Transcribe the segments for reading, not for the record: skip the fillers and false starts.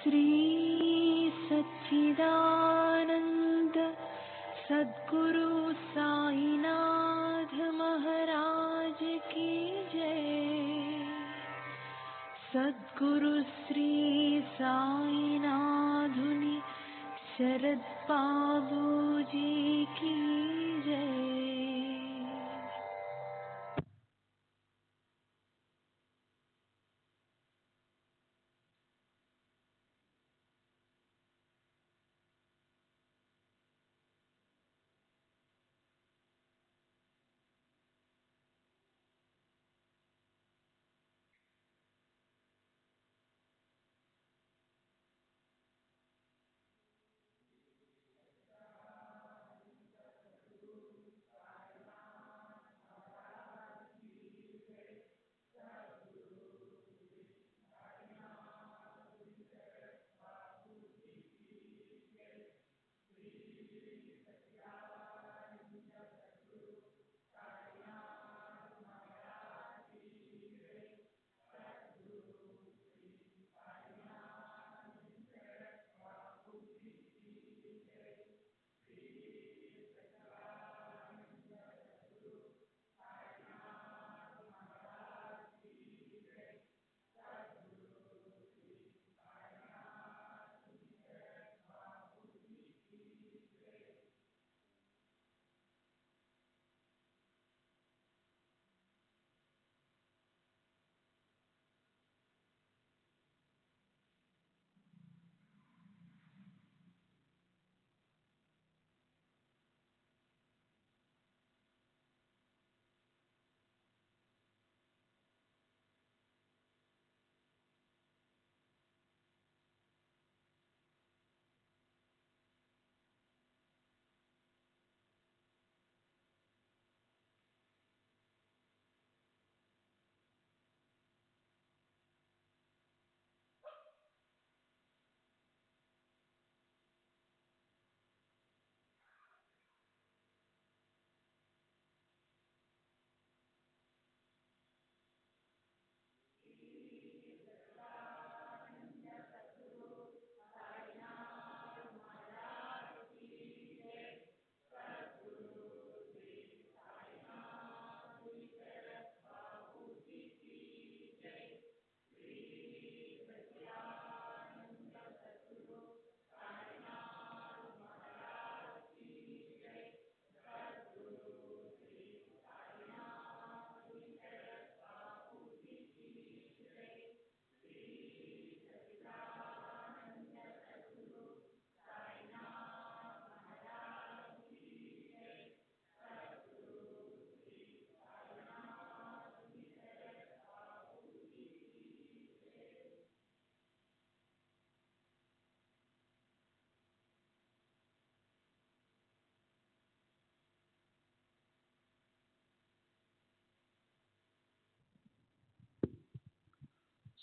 श्री सच्चिदानंद सद्गुरु साईनाथ महाराज की जय। सद्गुरु श्री साईनाथुनि शरद बाबू जी की जय।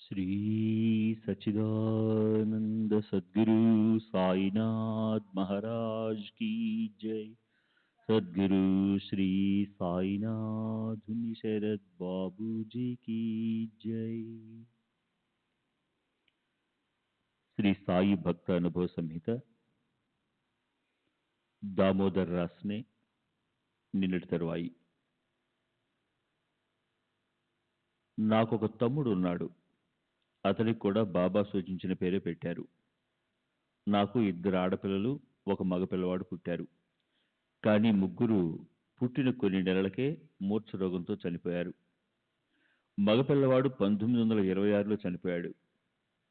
श्री सच्चिदानंद सद्गुरु साईनाथ महाराज की जय। सद्गुरु श्री साईनाथ शरद बाबू जी की जय। శ్రీ సాయి భక్త అనుభవ సంహిత దామోదర్ రాస్నే నిన్నటి తరువాయి. నాకొక తమ్ముడు ఉన్నాడు. అతనికి కూడా బాబా సూచించిన పేరే పెట్టారు. నాకు 2 ఆడపిల్లలు, 1 మగపిల్లవాడు పుట్టారు. కానీ ముగ్గురు పుట్టిన కొన్ని నెలలకే మూర్ఛ రోగంతో చనిపోయారు. మగపిల్లవాడు 1926లో చనిపోయాడు.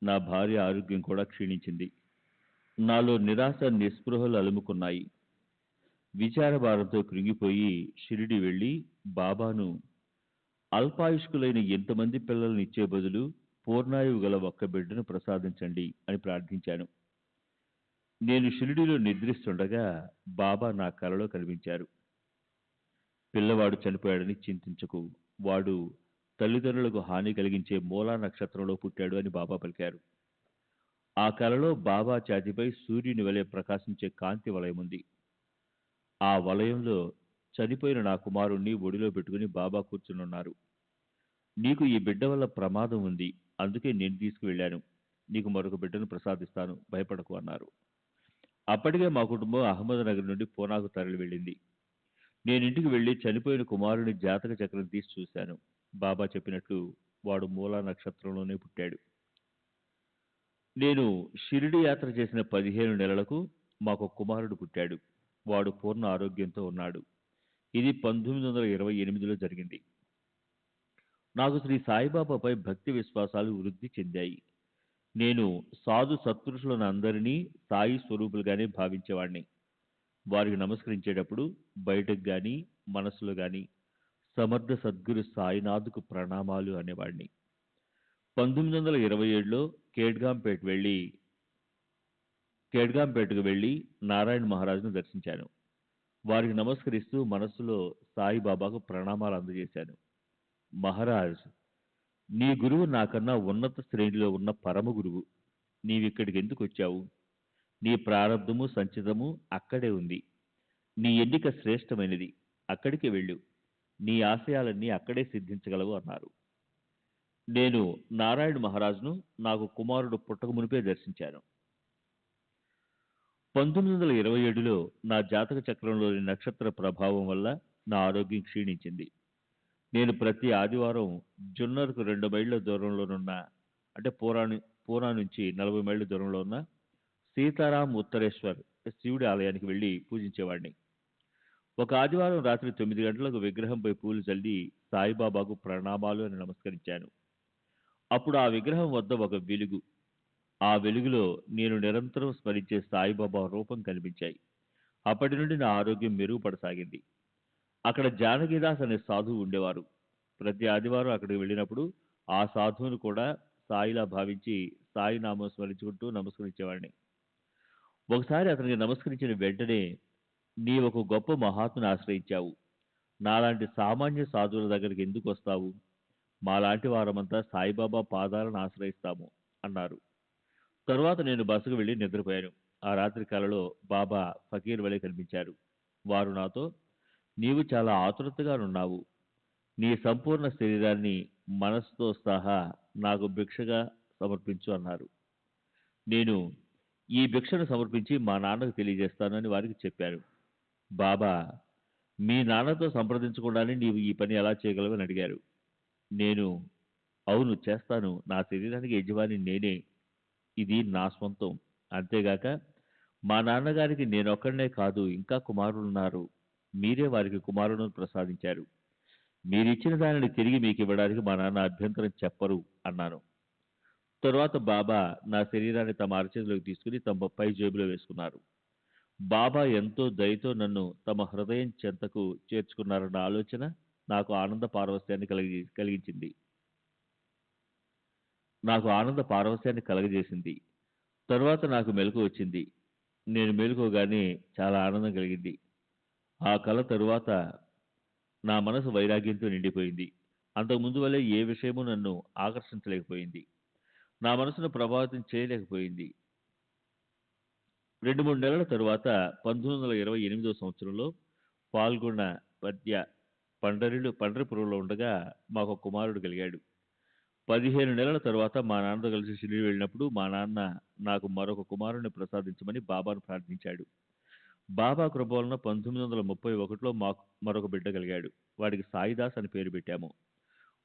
నా భార్య ఆరోగ్యం కూడా క్షీణించింది. నాలో నిరాశ నిస్పృహలు అలుముకున్నాయి. విచారభారంతో కృంగిపోయి షిరిడి వెళ్ళి బాబాను అల్పాయుష్కులైన ఎంతమంది పిల్లల్ని ఇచ్చే బదులు పూర్ణాయువు గల 1 బిడ్డను ప్రసాదించండి అని ప్రార్థించాను. నేను షిరిడిలో నిద్రిస్తుండగా బాబా నా కలలో కనిపించారు. పిల్లవాడు చనిపోయాడని చింతించకు, వాడు తల్లిదండ్రులకు హాని కలిగించే మూలా నక్షత్రంలో పుట్టాడు అని బాబా పలికారు. ఆ కలలో బాబా ఛాతీపై సూర్యుని వలె ప్రకాశించే కాంతి వలయం ఉంది. ఆ వలయంలో చనిపోయిన నా కుమారుణ్ణి ఒడిలో పెట్టుకుని బాబా కూర్చునున్నారు. నీకు ఈ బిడ్డ వల్ల ప్రమాదం ఉంది, అందుకే నేను తీసుకువెళ్ళాను. నీకు మరొక బిడ్డను ప్రసాదిస్తాను, భయపడకు అన్నారు. అప్పటికే మా కుటుంబం అహ్మద్నగర్ నుండి పూనాకు తరలి వెళ్ళింది. నేను ఇంటికి వెళ్ళి చనిపోయిన కుమారుని జాతక చక్రం తీసి చూశాను. బాబా చెప్పినట్లు వాడు మూలా నక్షత్రంలోనే పుట్టాడు. నేను షిరిడి యాత్ర చేసిన 15 నెలలకు మాకు కుమారుడు పుట్టాడు. వాడు పూర్ణ ఆరోగ్యంతో ఉన్నాడు. ఇది 1928లో జరిగింది. నాకు శ్రీ సాయిబాబాపై భక్తి విశ్వాసాలు వృద్ధి చెందాయి. నేను సాధు సత్పురుషులను అందరినీ సాయి స్వరూపులుగానే భావించేవాడిని. వారికి నమస్కరించేటప్పుడు బయటకు గాని మనసులో గాని సమర్థ సద్గురు సాయినాథ్కు ప్రణామాలు అనేవాడిని. 1927లో కేడ్గాంపేటకు వెళ్ళి నారాయణ మహారాజును దర్శించాను. వారికి నమస్కరిస్తూ మనస్సులో సాయిబాబాకు ప్రణామాలు అందజేశాను. మహారాజ్, నీ గురువు నాకన్నా ఉన్నత శ్రేణిలో ఉన్న పరమ గురువు. నీవిక్కడికి ఎందుకు వచ్చావు? నీ ప్రారంధము సంచితము అక్కడే ఉంది. నీ ఎన్నిక శ్రేష్టమైనది. అక్కడికి వెళ్ళు. నీ ఆశయాలన్నీ అక్కడే సిద్ధించగలవు అన్నారు. నేను నారాయణ మహారాజును నాకు కుమారుడు పుట్టక మునిపే దర్శించాను. 1927లో నా జాతక చక్రంలోని నక్షత్ర ప్రభావం వల్ల నా ఆరోగ్యం క్షీణించింది. నేను ప్రతి ఆదివారం జున్నర్కు 2 మైళ్ళ దూరంలోనున్న, అంటే పూనా నుంచి 40 మైళ్ళ దూరంలో ఉన్న సీతారాం ఉత్తరేశ్వర్ శివుడి ఆలయానికి వెళ్ళి పూజించేవాడిని. ఒక ఆదివారం రాత్రి 9 గంటలకు విగ్రహంపై పూలు చల్లి సాయిబాబాకు ప్రణామాలు అని నమస్కరించాను. అప్పుడు ఆ విగ్రహం వద్ద ఒక వెలుగు. ఆ వెలుగులో నేను నిరంతరం స్మరించే సాయిబాబా రూపం కనిపించాయి. అప్పటి నుండి నా ఆరోగ్యం మెరుగుపడసాగింది. అక్కడ జానకిదాస్ అనే సాధువు ఉండేవారు. ప్రతి ఆదివారం అక్కడికి వెళ్ళినప్పుడు ఆ సాధువును కూడా సాయిలా భావించి సాయి నామం స్మరించుకుంటూ నమస్కరించేవాడిని. ఒకసారి అతనికి నమస్కరించిన వెంటనే, నీ ఒక గొప్ప మహాత్ముని ఆశ్రయించావు. నాలాంటి సామాన్య సాధువుల దగ్గరికి ఎందుకు వస్తావు? మాలాంటి వారమంతా సాయిబాబా పాదాలను ఆశ్రయిస్తాము అన్నారు. తరువాత నేను బస్సుకు వెళ్ళి నిద్రపోయాను. ఆ రాత్రి కలలో బాబా ఫకీర్ వలె కనిపించారు. వారు నాతో, నీవు చాలా ఆతురతగా ఉన్నావు. నీ సంపూర్ణ శరీరాన్ని మనస్సుతో సహా నాకు భిక్షగా సమర్పించు అన్నారు. నేను ఈ భిక్షను సమర్పించి మా నాన్నకు తెలియజేస్తాను అని వారికి చెప్పాను. బాబా, మీ నాన్నతో సంప్రదించకుండానే నీవు ఈ పని ఎలా చేయగలవు అని అడిగారు. నేను, అవును చేస్తాను. నా శరీరానికి యజమాని నేనే. ఇది నా సొంతం. అంతేగాక మా నాన్నగారికి నేనొక్కడనే కాదు, ఇంకా కుమారులున్నారు. మీరే వారికి కుమారులను ప్రసాదించారు. మీరిచ్చిన దానిని తిరిగి మీకు ఇవ్వడానికి మా నాన్న అభ్యంతరం చెప్పరు అన్నాను. తరువాత బాబా నా శరీరాన్ని తమ అరచేతిలోకి తీసుకుని తమ పై జేబులో వేసుకున్నారు. బాబా ఎంతో దయతో నన్ను తమ హృదయం చెంతకు చేర్చుకున్నారన్న ఆలోచన నాకు ఆనంద పారవస్యాన్ని కలగజేసింది. తరువాత నాకు మెలకువ వచ్చింది. నేను మేలుకోగానే చాలా ఆనందం కలిగింది. ఆ కల తరువాత నా మనసు వైరాగ్యంతో నిండిపోయింది. అంతకుముందు వలె ఏ విషయమూ నన్ను ఆకర్షించలేకపోయింది. నా మనసును ప్రభావితం చేయలేకపోయింది. 2-3 నెలల తరువాత 1928వ సంవత్సరంలో పాల్గొన్న మధ్య పండరిపురంలో ఉండగా మాకు కుమారుడు కలిగాడు. 15 నెలల తరువాత మా నాన్నతో కలిసి షిరిడి వెళ్ళినప్పుడు మా నాన్న నాకు మరొక కుమారుని ప్రసాదించమని బాబాను ప్రార్థించాడు. బాబా కృప వలన 1931లో మాకు మరొక బిడ్డ కలిగాడు. వాడికి సాయిదాస్ అని పేరు పెట్టాము.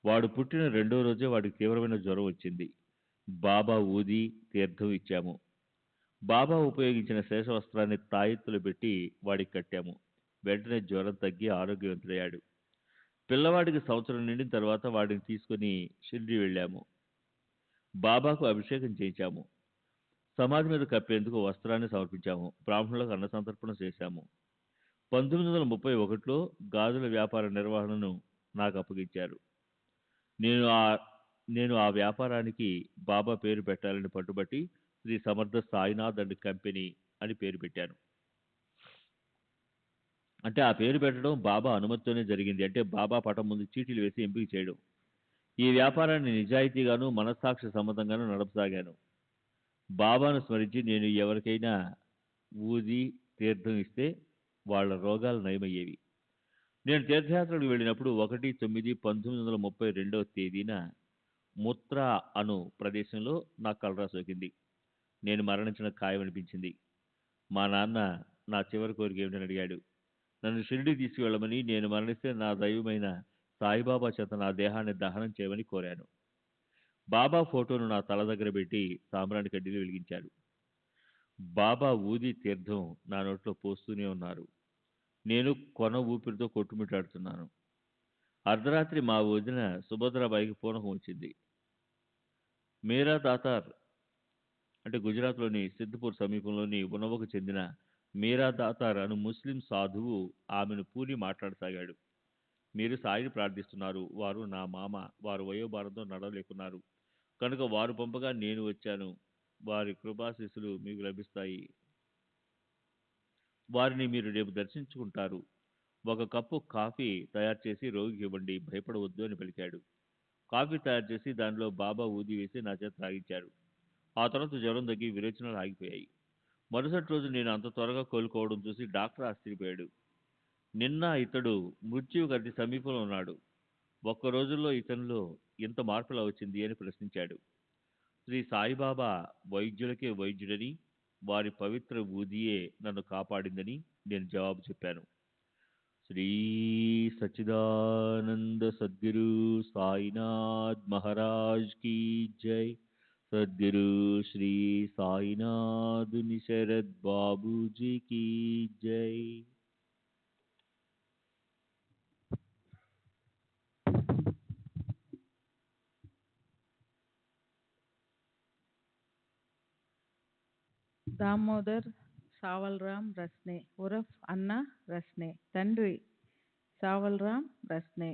వాడు పుట్టిన 2వ రోజే వాడికి తీవ్రమైన జ్వరం వచ్చింది. బాబా ఊది తీర్థం ఇచ్చాము. బాబా ఉపయోగించిన శేషవస్త్రాన్ని తాయెత్తులు పెట్టి వాడికి కట్టాము. వెంటనే జ్వరం తగ్గి ఆరోగ్యవంతుడయ్యాడు. పిల్లవాడికి సంవత్సరం నిండిన తర్వాత వాడిని తీసుకుని షిరిడి వెళ్ళాము. బాబాకు అభిషేకం చేయించాము. సమాధి మీద కప్పేందుకు వస్త్రాన్ని సమర్పించాము. బ్రాహ్మణులకు అన్న సంతర్పణ చేశాము. 1931లో గాజుల వ్యాపార నిర్వహణను నాకు అప్పగించారు. నేను ఆ వ్యాపారానికి బాబా పేరు పెట్టాలని పట్టుబట్టి శ్రీ సమర్థ సాయినాథ్ అండ్ కంపెనీ అని పేరు పెట్టాను. అంటే ఆ పేరు పెట్టడం బాబా అనుమతితోనే జరిగింది. అంటే బాబా పటం ముందు చీటీలు వేసి ఎంపిక చేయడం. ఈ వ్యాపారాన్ని నిజాయితీగాను మనస్సాక్షి సంబంధంగాను నడపసాగాను. బాబాను స్మరించి నేను ఎవరికైనా ఊది తీర్థం ఇస్తే వాళ్ళ రోగాలు నయమయ్యేవి. నేను తీర్థయాత్రలకు వెళ్ళినప్పుడు 1/9/1932 తేదీన ముత్రా అను ప్రదేశంలో నాకు కలరా సోకింది. నేను మరణించిన ఖాయం అనిపించింది. మా నాన్న నా చివరి కోరిక ఏమిటని అడిగాడు. నన్ను షిరిడి తీసుకువెళ్ళమని, నేను మరణిస్తే నా దైవమైన సాయిబాబా చేత నా దేహాన్ని దహనం చేయమని కోరాను. బాబా ఫోటోను నా తల దగ్గర పెట్టి సాంబ్రాణి కడ్డీలు వెలిగించారు. బాబా ఊది తీర్థం నా నోట్లో పోస్తూనే ఉన్నారు. నేను కొన ఊపిరితో కొట్టుమిట్టాడుతున్నాను. అర్ధరాత్రి మా వదిన సుభద్రాబాయికి పూనకం వచ్చింది. మేరా దాతార్ అంటే గుజరాత్లోని సిద్ధ్పూర్ సమీపంలోని ఉనవకు చెందిన మీరా దాతార్ అను ముస్లిం సాధువు ఆమెను పూని మాట్లాడసాగాడు. మీరు సాయిని ప్రార్థిస్తున్నారు. వారు నా మామ. వారు వయోభారంతో నడవలేకున్నారు. కనుక వారు పంపగా నేను వచ్చాను. వారి కృపాశీస్సులు మీకు లభిస్తాయి. వారిని మీరు రేపు దర్శించుకుంటారు. ఒక కప్పు కాఫీ తయారు చేసి రోగికి ఇవ్వండి. భయపడవద్దు అని పలికాడు. కాఫీ తయారు చేసి దానిలో బాబా ఊది వేసి నా చేత తాగించారు. ఆ తర్వాత జ్వరం తగ్గి విరేచనాలు ఆగిపోయాయి. మరుసటి రోజు నేను అంత త్వరగా కోలుకోవడం చూసి డాక్టర్ ఆశ్చర్యపోయాడు. నిన్న ఇతడు మృత్యువుకు అతి సమీపంలో ఉన్నాడు. ఒక్క రోజుల్లో ఇతనిలో ఇంత మార్పులా వచ్చింది అని ప్రశ్నించాడు. శ్రీ సాయిబాబా వైద్యులకే వైద్యుడని, వారి పవిత్ర ఊదియే నన్ను కాపాడిందని నేను జవాబు చెప్పాను. శ్రీ సచ్చిదానంద సద్గురు సాయినాథ్ మహారాజ్ కీ జై. సద్గురు శ్రీ సాయినాథ్ నిశరద్ బాబూజీ కీ జై. దామోదర్ సావల్రామ్ రస్నే ఉరఫ్ అన్న రస్నే. తండ్రి సావల్రామ్ రస్నే,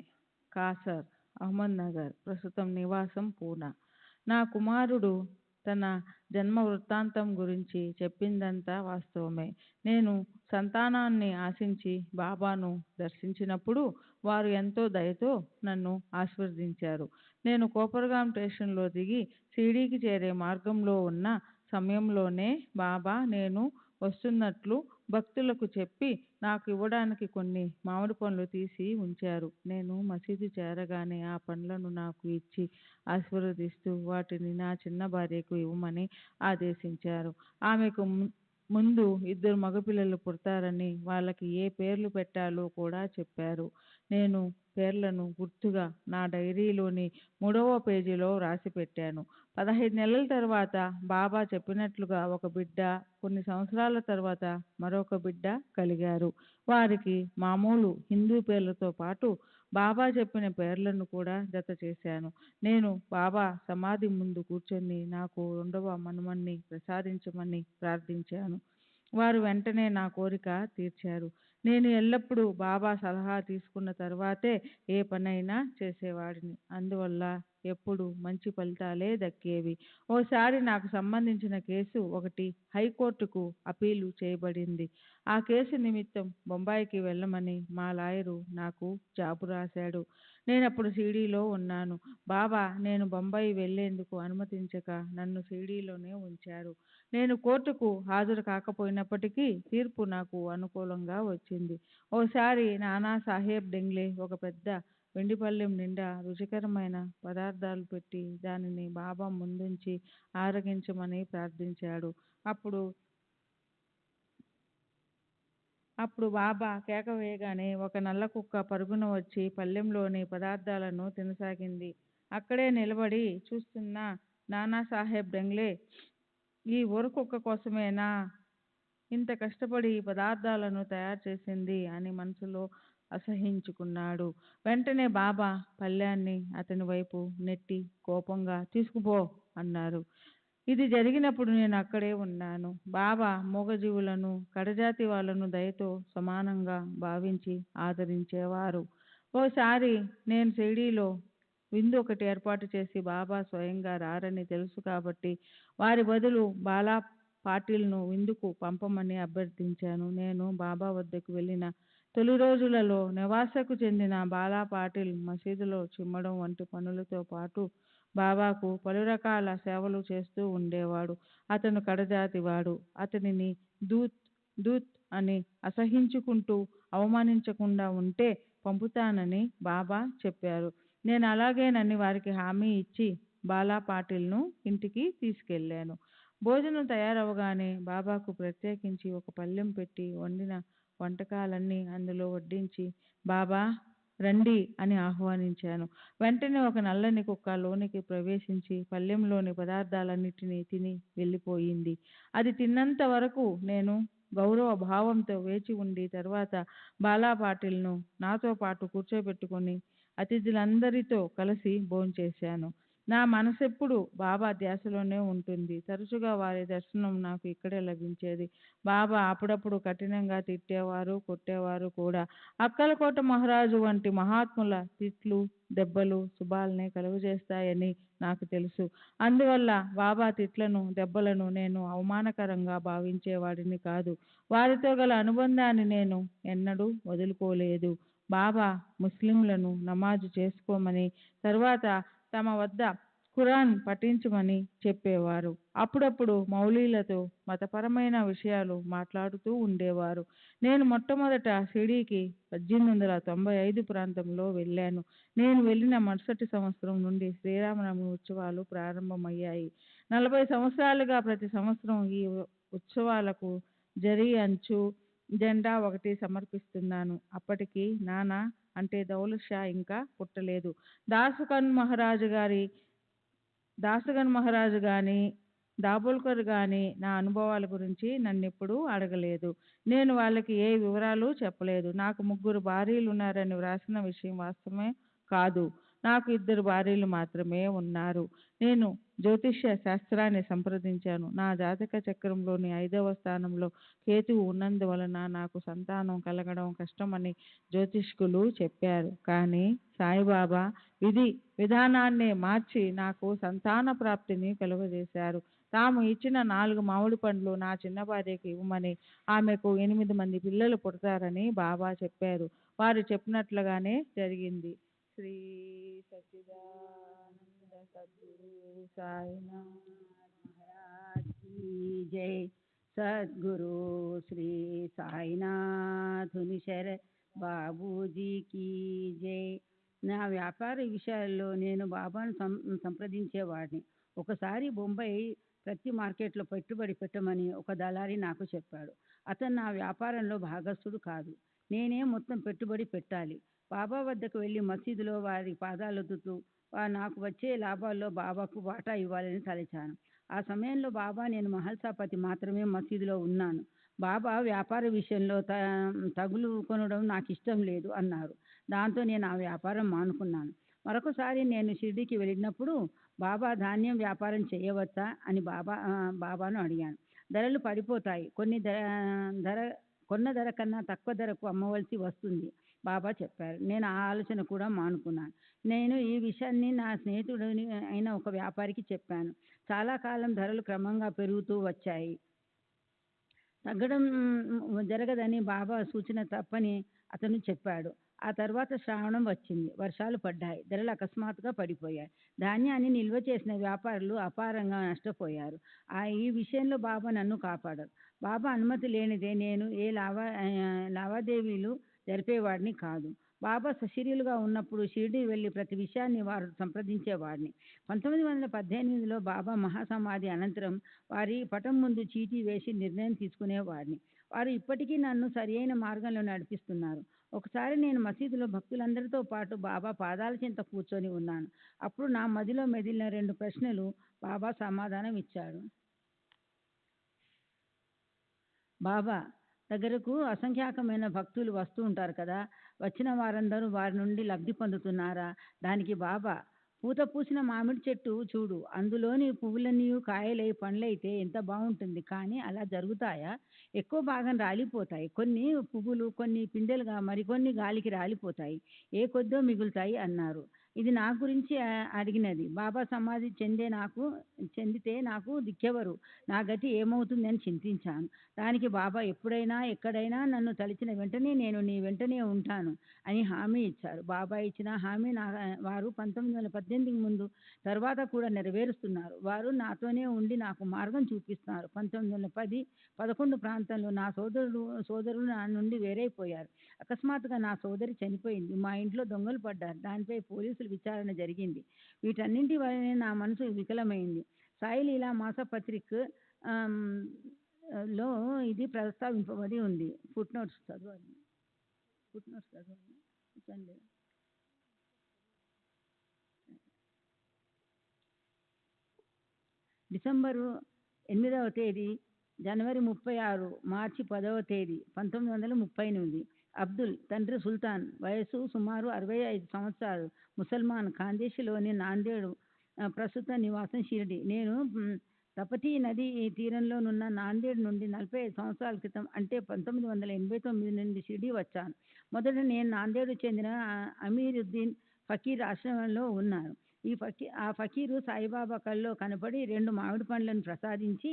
కాసర్, అహ్మద్నగర్. ప్రస్తుతం నివాసం పూనా. నా కుమారుడు తన జన్మ వృత్తాంతం గురించి చెప్పిందంతా వాస్తవమే. నేను సంతానాన్ని ఆశించి బాబాను దర్శించినప్పుడు వారు ఎంతో దయతో నన్ను ఆశీర్వదించారు. నేను కోపర్గాం స్టేషన్లో దిగి షిరిడీకి చేరే మార్గంలో ఉన్న సమయంలోనే బాబా నేను వస్తున్నట్లు భక్తులకు చెప్పి నాకు ఇవ్వడానికి కొన్ని మామిడి పండ్లు తీసి ఉంచారు. నేను మసీదు చేరగానే ఆ పండ్లను నాకు ఇచ్చి ఆశీర్వదిస్తూ వాటిని నా చిన్న భార్యకు ఇవ్వమని ఆదేశించారు. ఆమెకు ముందు 2 మగపిల్లలు పుడతారని, వాళ్ళకి ఏ పేర్లు పెట్టాలో కూడా చెప్పారు. నేను పేర్లను గుర్తుగా నా డైరీలోని 3వ పేజీలో రాసి పెట్టాను. 15 నెలల తర్వాత బాబా చెప్పినట్లుగా ఒక బిడ్డ, కొన్ని సంవత్సరాల తర్వాత మరొక బిడ్డ కలిగారు. వారికి మామూలు హిందూ పేర్లతో పాటు బాబా చెప్పిన పేర్లను కూడా జత చేశాను. నేను బాబా సమాధి ముందు కూర్చొని నాకు 2వ మనుమణ్ణి ప్రసాదించమని ప్రార్థించాను. వారు వెంటనే నా కోరిక తీర్చారు. నేను ఎల్లప్పుడూ బాబా సలహా తీసుకున్న తర్వాతే ఏ పనైనా చేసేవాడిని. అందువల్ల ఎప్పుడు మంచి ఫలితాలే దక్కేవి. ఓసారి నాకు సంబంధించిన కేసు ఒకటి హైకోర్టుకు అపీలు చేయబడింది. ఆ కేసు నిమిత్తం బొంబాయికి వెళ్ళమని మా లాయరు నాకు జాబు రాశాడు. నేనప్పుడు షిరిడీలో ఉన్నాను. బాబా నేను బొంబాయి వెళ్లేందుకు అనుమతించక నన్ను షిరిడీలోనే ఉంచారు. నేను కోర్టుకు హాజరు కాకపోయినప్పటికీ తీర్పు నాకు అనుకూలంగా వచ్చింది. ఓసారి నానా సాహెబ్ డెంగ్లే ఒక పెద్ద వెండి పళ్ళెం నిండా రుచికరమైన పదార్థాలు పెట్టి దానిని బాబా ముందుంచి ఆరగించమని ప్రార్థించాడు. అప్పుడు బాబా కేక వేయగానే ఒక నల్ల కుక్క పరుగున వచ్చి పళ్ళెంలోని పదార్థాలను తినసాగింది. అక్కడే నిలబడి చూస్తున్న నానాసాహెబ్ డెంగ్లే, ఈ ఊర కుక్క కోసమేనా ఇంత కష్టపడి ఈ పదార్థాలను తయారు చేసింది అని మనసులో అసహించుకున్నాడు. వెంటనే బాబా పళ్ళాన్ని అతని వైపు నెట్టి కోపంగా తీసుకుపో అన్నారు. ఇది జరిగినప్పుడు నేను అక్కడే ఉన్నాను. బాబా మూగజీవులను, కడజాతి వాళ్ళను దయతో సమానంగా భావించి ఆదరించేవారు. ఓసారి నేను షిరిడీలో విందు ఒకటి ఏర్పాటు చేసి బాబా స్వయంగా రారని తెలుసు కాబట్టి వారి బదులు బాలా పాటిల్ను విందుకు పంపమని అభ్యర్థించాను. నేను బాబా వద్దకు వెళ్ళిన తొలి రోజులలో నివాసకు చెందిన బాలా పాటిల్ మసీదులో చిమ్మడం వంటి పనులతో పాటు బాబాకు పలు రకాల సేవలు చేస్తూ ఉండేవాడు. అతను కడజాతివాడు. అతనిని దూత్ దూత్ అని అసహించుకుంటూ అవమానించకుండా ఉంటే పంపుతానని బాబా చెప్పారు. నేను అలాగేనని వారికి హామీ ఇచ్చి బాలా పాటిల్ను ఇంటికి తీసుకెళ్ళాను. భోజనం తయారవగానే బాబాకు ప్రత్యేకించి ఒక పళ్ళెం పెట్టి వండిన వంటకాలన్నీ అందులో వడ్డించి, బాబా రండి అని ఆహ్వానించాను. వెంటనే ఒక నల్లని కుక్క లోనికి ప్రవేశించి పళ్ళెంలోని పదార్థాలన్నిటినీ తిని వెళ్ళిపోయింది. అది తిన్నంత వరకు నేను గౌరవ భావంతో వేచి ఉండి తర్వాత బాలా పాటిల్ను నాతో పాటు కూర్చోబెట్టుకొని అతిథులందరితో కలిసి భోంచేశాను. నా మనసెప్పుడు బాబా ధ్యాసలోనే ఉంటుంది. తరచుగా వారి దర్శనం నాకు ఇక్కడే లభించేది. బాబా అప్పుడప్పుడు కఠినంగా తిట్టేవారు, కొట్టేవారు కూడా. అక్కలకోట మహారాజు వంటి మహాత్ముల తిట్లు, దెబ్బలు శుభాలనే కలుగజేస్తాయని నాకు తెలుసు. అందువల్ల బాబా తిట్లను, దెబ్బలను నేను అవమానకరంగా భావించేవాడిని కాదు. వారితో గల అనుబంధాన్ని నేను ఎన్నడూ వదులుకోలేదు. బాబా ముస్లింలను నమాజు చేసుకోమని, తర్వాత తమ వద్ద ఖురాన్ పఠించమని చెప్పేవారు. అప్పుడప్పుడు మౌలీలతో మతపరమైన విషయాలు మాట్లాడుతూ ఉండేవారు. నేను మొట్టమొదట షిరిడీకి 1895 ప్రాంతంలో వెళ్ళాను. నేను వెళ్ళిన మరుసటి సంవత్సరం నుండి శ్రీరామనవమి ఉత్సవాలు ప్రారంభమయ్యాయి. 40 సంవత్సరాలుగా ప్రతి సంవత్సరం ఈ ఉత్సవాలకు జరీ అంచు జెండా ఒకటి సమర్పిస్తున్నాను. అప్పటికి నానా అంటే దౌలత్ షా ఇంకా పుట్టలేదు. దాసగన్ మహారాజు గాని దాబోల్కర్ గాని నా అనుభవాల గురించి నన్నెప్పుడూ అడగలేదు. నేను వాళ్ళకి ఏ వివరాలు చెప్పలేదు. నాకు 3 భార్యలు ఉన్నారని వ్రాసిన విషయం వాస్తవమే కాదు. నాకు 2 భార్యలు మాత్రమే ఉన్నారు. నేను జ్యోతిష్య శాస్త్రాన్ని సంప్రదించాను. నా జాతక చక్రంలోని 5వ స్థానంలో కేతువు ఉన్నందువలన నాకు సంతానం కలగడం కష్టమని జ్యోతిష్కులు చెప్పారు. కానీ సాయిబాబా విధానాన్నే మార్చి నాకు సంతాన ప్రాప్తిని కలుగజేశారు. తాము ఇచ్చిన 4 మామిడి పండ్లు నా చిన్న భార్యకు ఇవ్వమని, ఆమెకు 8 మంది పిల్లలు పుడతారని బాబా చెప్పారు. వారు చెప్పినట్లుగానే జరిగింది. శ్రీ సచ్చిదానంద సద్గురు సాయినాథ్ మహారాజ్ కీ జై. సద్గురు శ్రీ సాయినాథుని శరణ్ బాబూజీకి జై. నా వ్యాపార విషయాల్లో నేను బాబాను సంప్రదించేవాడిని. ఒకసారి బొంబాయి ప్రతి మార్కెట్లో పెట్టుబడి పెట్టమని ఒక దళారి నాకు చెప్పాడు. అతను నా వ్యాపారంలో భాగస్థుడు కాదు. నేనే మొత్తం పెట్టుబడి పెట్టాలి. బాబా వద్దకు వెళ్ళి మసీదులో వారి పాదాలొద్దుతూ నాకు వచ్చే లాభాల్లో బాబాకు వాటా ఇవ్వాలని తలచాను. ఆ సమయంలో బాబా నేను మహల్సాపతి మాత్రమే మసీదులో ఉన్నాను. బాబా వ్యాపార విషయంలో తగులు కొనడం నాకు ఇష్టం లేదు అన్నారు. దాంతో నేను ఆ వ్యాపారం మానుకున్నాను. మరొకసారి నేను షిరిడీకి వెళ్ళినప్పుడు బాబా ధాన్యం వ్యాపారం చేయవచ్చా అని బాబాను అడిగాను. ధరలు పడిపోతాయి, కొన్న ధర కన్నా తక్కువ ధరకు అమ్మవలసి వస్తుంది బాబా చెప్పారు. నేను ఆ ఆలోచన కూడా మానుకున్నాను. నేను ఈ విషయాన్ని నా స్నేహితుడిని అయిన ఒక వ్యాపారికి చెప్పాను. చాలా కాలం ధరలు క్రమంగా పెరుగుతూ వచ్చాయి. తగ్గడం జరగదని బాబా సూచన తప్పని అతను చెప్పాడు. ఆ తర్వాత శ్రావణం వచ్చింది. వర్షాలు పడ్డాయి. ధరలు అకస్మాత్తుగా పడిపోయాయి. ధాన్యాన్ని నిల్వ చేసిన వ్యాపారులు అపారంగా నష్టపోయారు. ఈ విషయంలో బాబా నన్ను కాపాడారు. బాబా అనుమతి లేనిదే నేను ఏ లావాదేవీలు జరిపేవాడిని కాదు. బాబా సశరీరులుగా ఉన్నప్పుడు షిరిడీ వెళ్ళి ప్రతి విషయాన్ని వారు సంప్రదించేవాడిని. 1918లో బాబా మహాసమాధి అనంతరం వారి పటం ముందు చీటీ వేసి నిర్ణయం తీసుకునేవాడిని. వారు ఇప్పటికీ నన్ను సరియైన మార్గంలో నడిపిస్తున్నారు. ఒకసారి నేను మసీదులో భక్తులందరితో పాటు బాబా పాదాల చెంత కూర్చొని ఉన్నాను. అప్పుడు నా మదిలో మెదిలిన 2 ప్రశ్నలు బాబా సమాధానం ఇచ్చాడు. బాబా దగ్గరకు అసంఖ్యాకమైన భక్తులు వస్తూ ఉంటారు కదా, వచ్చిన వారందరూ వారి నుండి లబ్ధి పొందుతున్నారా? దానికి బాబా, పూత పూసిన మామిడి చెట్టు చూడు, అందులోని పువ్వులన్నీ కాయలై పండ్లైతే ఎంత బాగుంటుంది. కానీ అలా జరుగుతాయా? ఎక్కువ భాగం రాలిపోతాయి. కొన్ని పువ్వులు కొన్ని పిందెలుగా మరికొన్ని గాలికి రాలిపోతాయి. ఏ కొద్దో మిగులుతాయి అన్నారు. ఇది నా గురించి అడిగినది. బాబా సమాధి చెందితే నాకు దిక్కెవరు? నా గతి ఏమవుతుంది అని చింతించాను. దానికి బాబా ఎప్పుడైనా ఎక్కడైనా నన్ను తలిచిన వెంటనే నేను నీ వెంటనే ఉంటాను అని హామీ ఇచ్చారు. బాబా ఇచ్చిన హామీ వారు 1918 ముందు తర్వాత కూడా నెరవేరుస్తున్నారు. వారు నాతోనే ఉండి నాకు మార్గం చూపిస్తున్నారు. 1910-11 ప్రాంతంలో నా సోదరులు నా నుండి వేరైపోయారు. అకస్మాత్తుగా నా సోదరి చనిపోయింది. మా ఇంట్లో దొంగలు పడ్డారు. దానిపై పోలీసులు కేసుల విచారణ జరిగింది. వీటన్నింటి వలనే నా మనసు వికలమైంది. సాయిలీలా మాసపత్రిక లో ఇది ప్రస్తావింపబడి ఉంది. ఫుట్ నోట్స్ చదవండి. డిసెంబరు 8వ తేదీ, జనవరి 36, మార్చి 10వ తేదీ 1938. అబ్దుల్, తండ్రి సుల్తాన్, వయసు సుమారు 65 సంవత్సరాలు, ముసల్మాన్, ఖాందేశిలోని నాందేడు, ప్రస్తుత నివాసం షిరిడి. నేను తపతీ నది తీరంలోనున్న నాందేడ్ నుండి 45 సంవత్సరాల క్రితం అంటే 1989 నుండి షిరిడి వచ్చాను. మొదట నేను నాందేడు చెందిన అమీరుద్దీన్ ఫకీర్ ఆశ్రమంలో ఉన్నాను. ఆ ఫకీరు సాయిబాబా కల్లో కనపడి 2 మామిడి పండ్లను ప్రసాదించి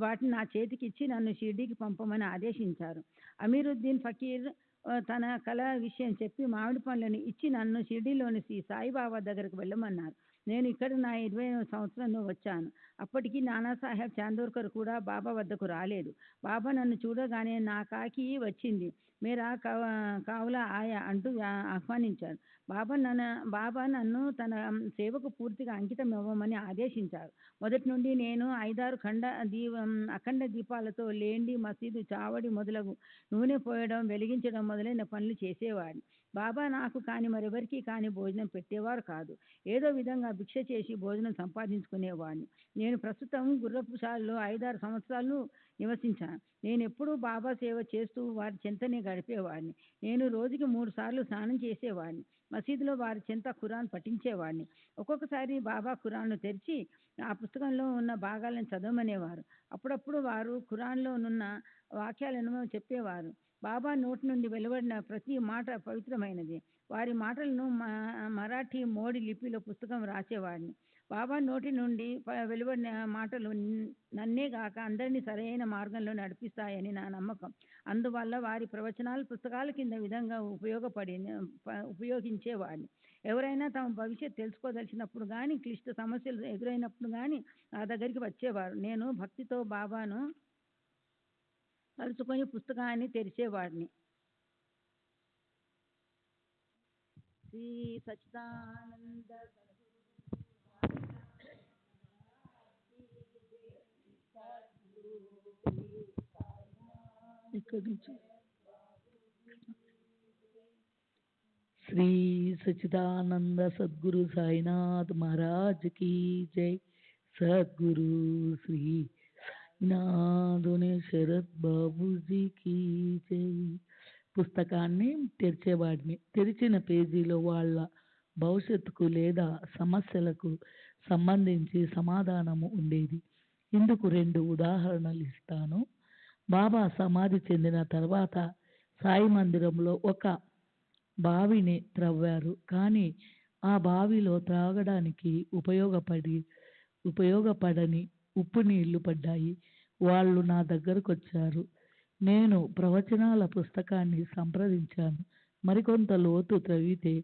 వాటిని నా చేతికిచ్చి నన్ను షిరిడీకి పంపమని ఆదేశించారు. అమీరుద్దీన్ ఫకీర్ తన కళ విషయం చెప్పి మామిడి పండ్లను ఇచ్చి నన్ను షిరిడీలోని శ్రీ సాయిబాబా దగ్గరకు వెళ్ళమన్నారు. నేను ఇక్కడ నా 20వ సంవత్సరంలో వచ్చాను. అప్పటికి నానాసాహెబ్ చాందోర్కర్ కూడా బాబా వద్దకు రాలేదు. బాబా నన్ను చూడగానే నా కాకి వచ్చింది. మేరా కావులా ఆయా అంటూ ఆహ్వానించారు. బాబా నన్ను తన సేవకు పూర్తిగా అంకితం ఇవ్వమని ఆదేశించారు. మొదటి నుండి నేను 5-6 అఖండ దీపాలతో లేండి, మసీదు, చావడి మొదలగు నూనె పోయడం, వెలిగించడం మొదలైన పనులు చేసేవాడిని. బాబా నాకు కానీ మరెవరికి కానీ భోజనం పెట్టేవారు కాదు. ఏదో విధంగా భిక్ష చేసి భోజనం సంపాదించుకునేవాడిని. నేను ప్రస్తుతం గుర్రపుశాలలో 5-6 సంవత్సరాలు నివసించాను. నేను ఎప్పుడూ బాబా సేవ చేస్తూ వారి చెంతనే గడిపేవాడిని. నేను రోజుకి 3 సార్లు స్నానం చేసేవాడిని. మసీదులో వారి చెంత ఖురాన్ పఠించేవాడిని. ఒక్కొక్కసారి బాబా ఖురాన్ను తెరిచి ఆ పుస్తకంలో ఉన్న భాగాలను చదవమనేవారు. అప్పుడప్పుడు వారు ఖురాన్లోనున్న వాక్యాలను చెప్పేవారు. బాబా నోటి నుండి వెలువడిన ప్రతి మాట పవిత్రమైనది. వారి మాటలను మరాఠీ మోడి లిపిలో పుస్తకం రాసేవాడిని. బాబా నోటి నుండి వెలువడిన మాటలు నన్నే గాక అందరినీ సరైన మార్గంలో నడిపిస్తాయని నా నమ్మకం. అందువల్ల వారి ప్రవచనాలు పుస్తకాల కింద విధంగా ఉపయోగించేవాడిని. ఎవరైనా తమ భవిష్యత్తు తెలుసుకోదలిచినప్పుడు కానీ, క్లిష్ట సమస్యలు ఎదురైనప్పుడు కానీ నా దగ్గరికి వచ్చేవారు. నేను భక్తితో బాబాను తలుచుకొని పుస్తకాన్ని తెరిచేవాడిని. శ్రీ సచ్చిదానంద శ్రీ సచ్చిదానంద సద్గురు సాయినాథ్ మహారాజ్ की जय. సద్గురు శ్రీ నాదుని శరత్ బాబూజీ की जय. పుస్తకాన్ని తెరిచేవాడిని. తెరిచిన పేజీలో వాళ్ళ భవిష్యత్తుకు లేదా సమస్యలకు సంబంధించి సమాధానము ఉండేది. ఇందుకు 2 ఉదాహరణలు ఇస్తాను. బాబా సమాధి చెందిన తర్వాత సాయి మందిరంలో ఒక బావిని త్రవ్వారు. కానీ ఆ బావిలో త్రాగడానికి ఉపయోగపడని ఉప్పు నీళ్లు పడ్డాయి. వాళ్ళు నా దగ్గరకు వచ్చారు. నేను ప్రవచనాల పుస్తకాన్ని సంప్రదించాను. మరికొంత లోతు త్రవ్వితే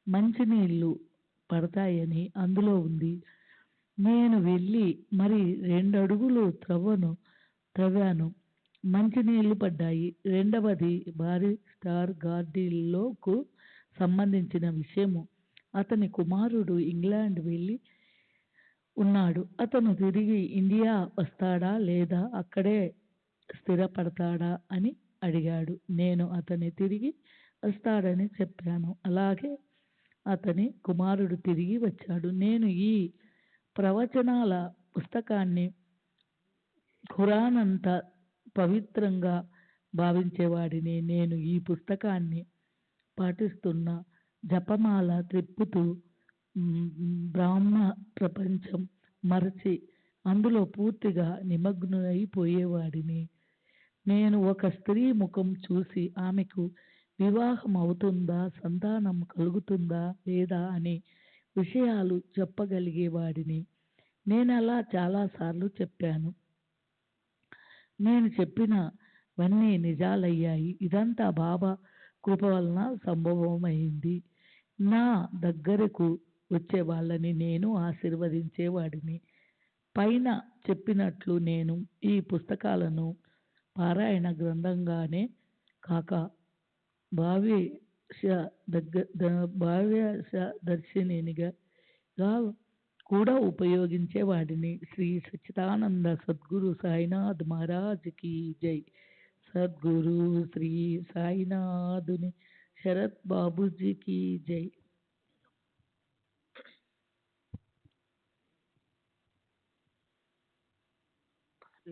మంచినీళ్లు పడతాయని అందులో ఉంది. నేను వెళ్ళి మరి 2 అడుగులు త్రవ్వాను. మంచినీళ్లు పడ్డాయి. రెండవది బారిస్టర్ గార్డీలోకు సంబంధించిన విషయము. అతని కుమారుడు ఇంగ్లాండ్ వెళ్ళి ఉన్నాడు. అతను తిరిగి ఇండియా వస్తాడా లేదా అక్కడే స్థిరపడతాడా అని అడిగాడు. నేను అతని తిరిగి వస్తాడని చెప్పాను. అలాగే అతని కుమారుడు తిరిగి వచ్చాడు. నేను ఈ ప్రవచనాల పుస్తకాన్ని ఖురాన్ అంత పవిత్రంగా భావించేవాడిని. నేను ఈ పుస్తకాన్ని పాటిస్తున్న జపమాల త్రిప్పుతూ బ్రాహ్మ ప్రపంచం మరచి అందులో పూర్తిగా నిమగ్నమైపోయేవాడిని. నేను ఒక స్త్రీ ముఖం చూసి ఆమెకు వివాహం అవుతుందా, సంతానం కలుగుతుందా లేదా అని విషయాలు చెప్పగలిగేవాడిని. నేను అలా చాలాసార్లు చెప్పాను. నేను చెప్పినవన్నీ నిజాలయ్యాయి. ఇదంతా బాబా కృప వలన సంభవమైంది. నా దగ్గరకు వచ్చే వాళ్ళని నేను ఆశీర్వదించేవాడిని. పైన చెప్పినట్లు నేను ఈ పుస్తకాలను పారాయణ గ్రంథంగానే కాక భావ్య దర్శినిగా కూడా ఉపయోగించేవాడిని. శ్రీ సచ్చిదానంద సద్గురు సాయినాథ్ మహారాజ్ కి జై. సద్గురు శ్రీ సాయినాథుని శరత్ బాబుజీకి జై.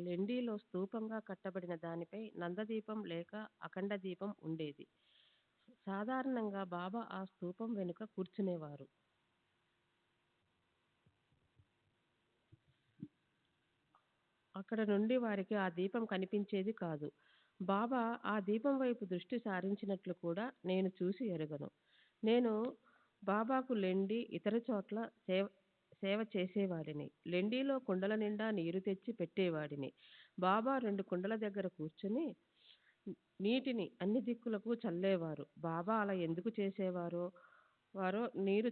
లెండీలో స్తూపంగా కట్టబడిన దానిపై నందదీపం లేక అఖండ దీపం ఉండేది. సాధారణంగా బాబా ఆ స్తూపం వెనుక కూర్చునేవారు. అక్కడ నుండి వారికి ఆ దీపం కనిపించేది కాదు. బాబా ఆ దీపం వైపు దృష్టి సారించినట్లు కూడా నేను చూసి ఎరుగను. నేను బాబాకు లెండి ఇతర చోట్ల సేవ చేసేవాడిని. లెండీలో కుండల నిండా నీరు తెచ్చి పెట్టేవాడిని. బాబా 2 కుండల దగ్గర కూర్చుని నీటిని అన్ని దిక్కులకు చల్లేవారు. బాబా అలా ఎందుకు వారో నీరు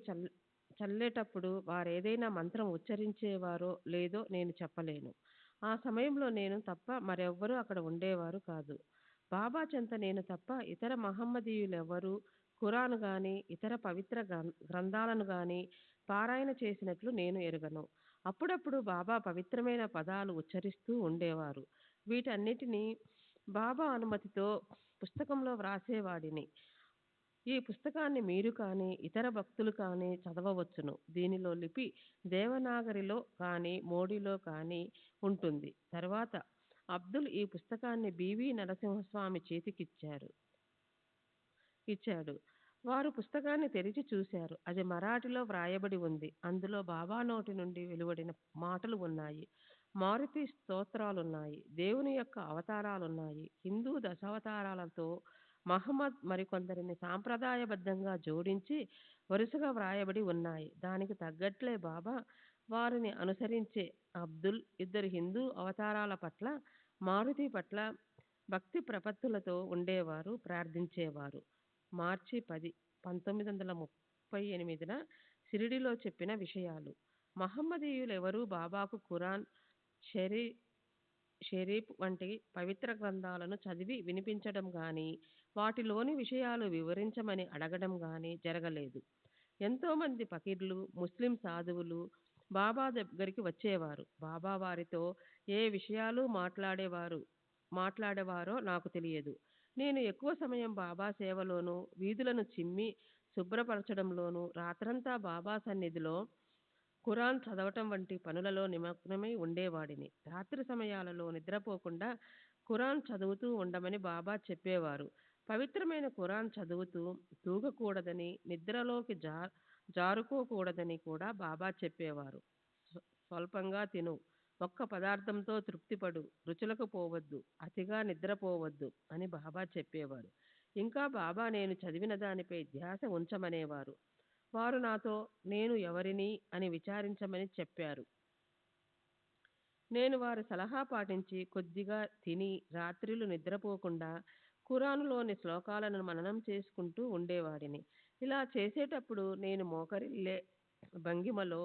చల్లేటప్పుడు వారేదైనా మంత్రం ఉచ్చరించేవారో లేదో నేను చెప్పలేను. ఆ సమయంలో నేను తప్ప మరెవ్వరూ అక్కడ ఉండేవారు కాదు. బాబా చెంత నేను తప్ప ఇతర మహమ్మదీయులెవ్వరూ ఖురాన్ గాని ఇతర పవిత్ర గ్రంథాలను గాని పారాయణ చేసినట్లు నేను ఎరుగను. అప్పుడప్పుడు బాబా పవిత్రమైన పదాలు ఉచ్చరిస్తూ ఉండేవారు. వీటన్నిటినీ బాబా అనుమతితో పుస్తకంలో వ్రాసేవాడిని. ఈ పుస్తకాన్ని మీరు కానీ ఇతర భక్తులు కానీ చదవవచ్చును. దీనిలో లిపి దేవనాగరిలో కానీ మోడీలో కానీ ఉంటుంది. తర్వాత అబ్దుల్ ఈ పుస్తకాన్ని బివి నరసింహస్వామి ఇచ్చాడు. వారు పుస్తకాన్ని తెరిచి చూశారు. అది మరాఠీలో వ్రాయబడి ఉంది. అందులో బాబా నోటి నుండి వెలువడిన మాటలు ఉన్నాయి. మారుతి స్తోత్రాలున్నాయి. దేవుని యొక్క అవతారాలున్నాయి. హిందూ దశావతారాలతో మహమ్మద్ మరికొందరిని సాంప్రదాయబద్ధంగా జోడించి వరుసగా వ్రాయబడి ఉన్నాయి. దానికి తగ్గట్లే బాబా వారిని అనుసరించే అబ్దుల్ 2 హిందూ అవతారాల పట్ల, మారుతి పట్ల భక్తి ప్రపత్తులతో ఉండేవారు, ప్రార్థించేవారు. మార్చి 10, 1938న షిరిడిలో చెప్పిన విషయాలు. మహమ్మదీయులెవరూ బాబాకు ఖురాన్, షరీఫ్ వంటి పవిత్ర గ్రంథాలను చదివి వినిపించడం గాని, వాటిలోని విషయాలు వివరించమని అడగడం గాని జరగలేదు. ఎంతోమంది ఫకీర్లు, ముస్లిం సాధువులు బాబా దగ్గరికి వచ్చేవారు. బాబా వారితో ఏ విషయాలు మాట్లాడేవారో నాకు తెలియదు. నేను ఎక్కువ సమయం బాబా సేవలోనూ, వీధులను చిమ్మి శుభ్రపరచడంలోనూ, రాత్రంతా బాబా సన్నిధిలో ఖురాన్ చదవటం వంటి పనులలో నిమగ్నమై ఉండేవాడిని. రాత్రి సమయాలలో నిద్రపోకుండా ఖురాన్ చదువుతూ ఉండమని బాబా చెప్పేవారు. పవిత్రమైన ఖురాన్ చదువుతూ తూగకూడదని, నిద్రలోకి జారుకోకూడదని కూడా బాబా చెప్పేవారు. స్వల్పంగా తిను, ఒక్క పదార్థంతో తృప్తిపడు, రుచులకు పోవద్దు, అతిగా నిద్రపోవద్దు అని బాబా చెప్పేవారు. ఇంకా బాబా నేను చదివిన దానిపై ధ్యాస ఉంచమనేవారు. వారు నాతో నేను ఎవరిని అని విచారించమని చెప్పారు. నేను వారి సలహా పాటించి కొద్దిగా తిని రాత్రిళ్ళు నిద్రపోకుండా ఖురానులోని శ్లోకాలను మననం చేసుకుంటూ ఉండేవాడిని. ఇలా చేసేటప్పుడు నేను మోకరిల్లే భంగిమలో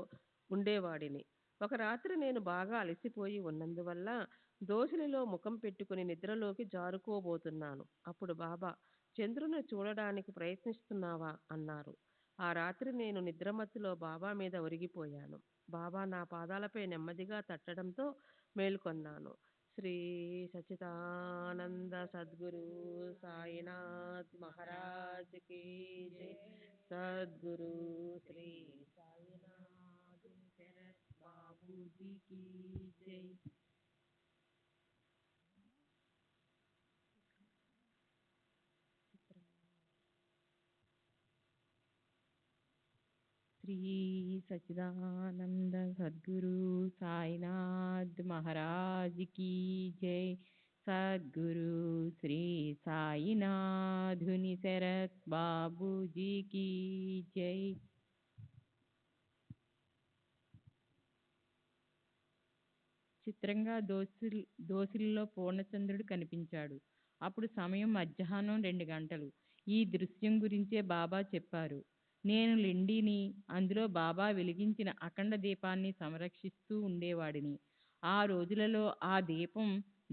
ఉండేవాడిని. ఒక రాత్రి నేను బాగా అలసిపోయి ఉన్నందువల్ల దోసిలిలో ముఖం పెట్టుకుని నిద్రలోకి జారుకోబోతున్నాను. అప్పుడు బాబా, చంద్రుని చూడడానికి ప్రయత్నిస్తున్నావా అన్నారు. ఆ రాత్రి నేను నిద్రమత్తులో బాబా మీద ఒరిగిపోయాను. బాబా నా పాదాలపై నెమ్మదిగా తట్టడంతో మేల్కొన్నాను. శ్రీ సచ్చిదానంద సద్గురు సాయినాథ్ మహారాజ్ కి జై. సద్గురు శ్రీ సాయినాథ్ శరత్ బాబూజీ కి జై. శ్రీ సచ్చిదానంద సద్గురు సాయినాథ్ మహారాజ్ की जय. सद्गुरु श्री साईनाथुनि शरत बाबूजी की जय. చిత్రంగా దోసిలిలో పూర్ణచంద్రుడు కనిపించాడు. అప్పుడు సమయం మధ్యాహ్నం 2 గంటలు. ఈ దృశ్యం గురించే బాబా చెప్పారు. నేను లిండిని, అందులో బాబా వెలిగించిన అఖండ దీపాన్ని సంరక్షిస్తూ ఉండేవాడిని. ఆ రోజులలో ఆ దీపం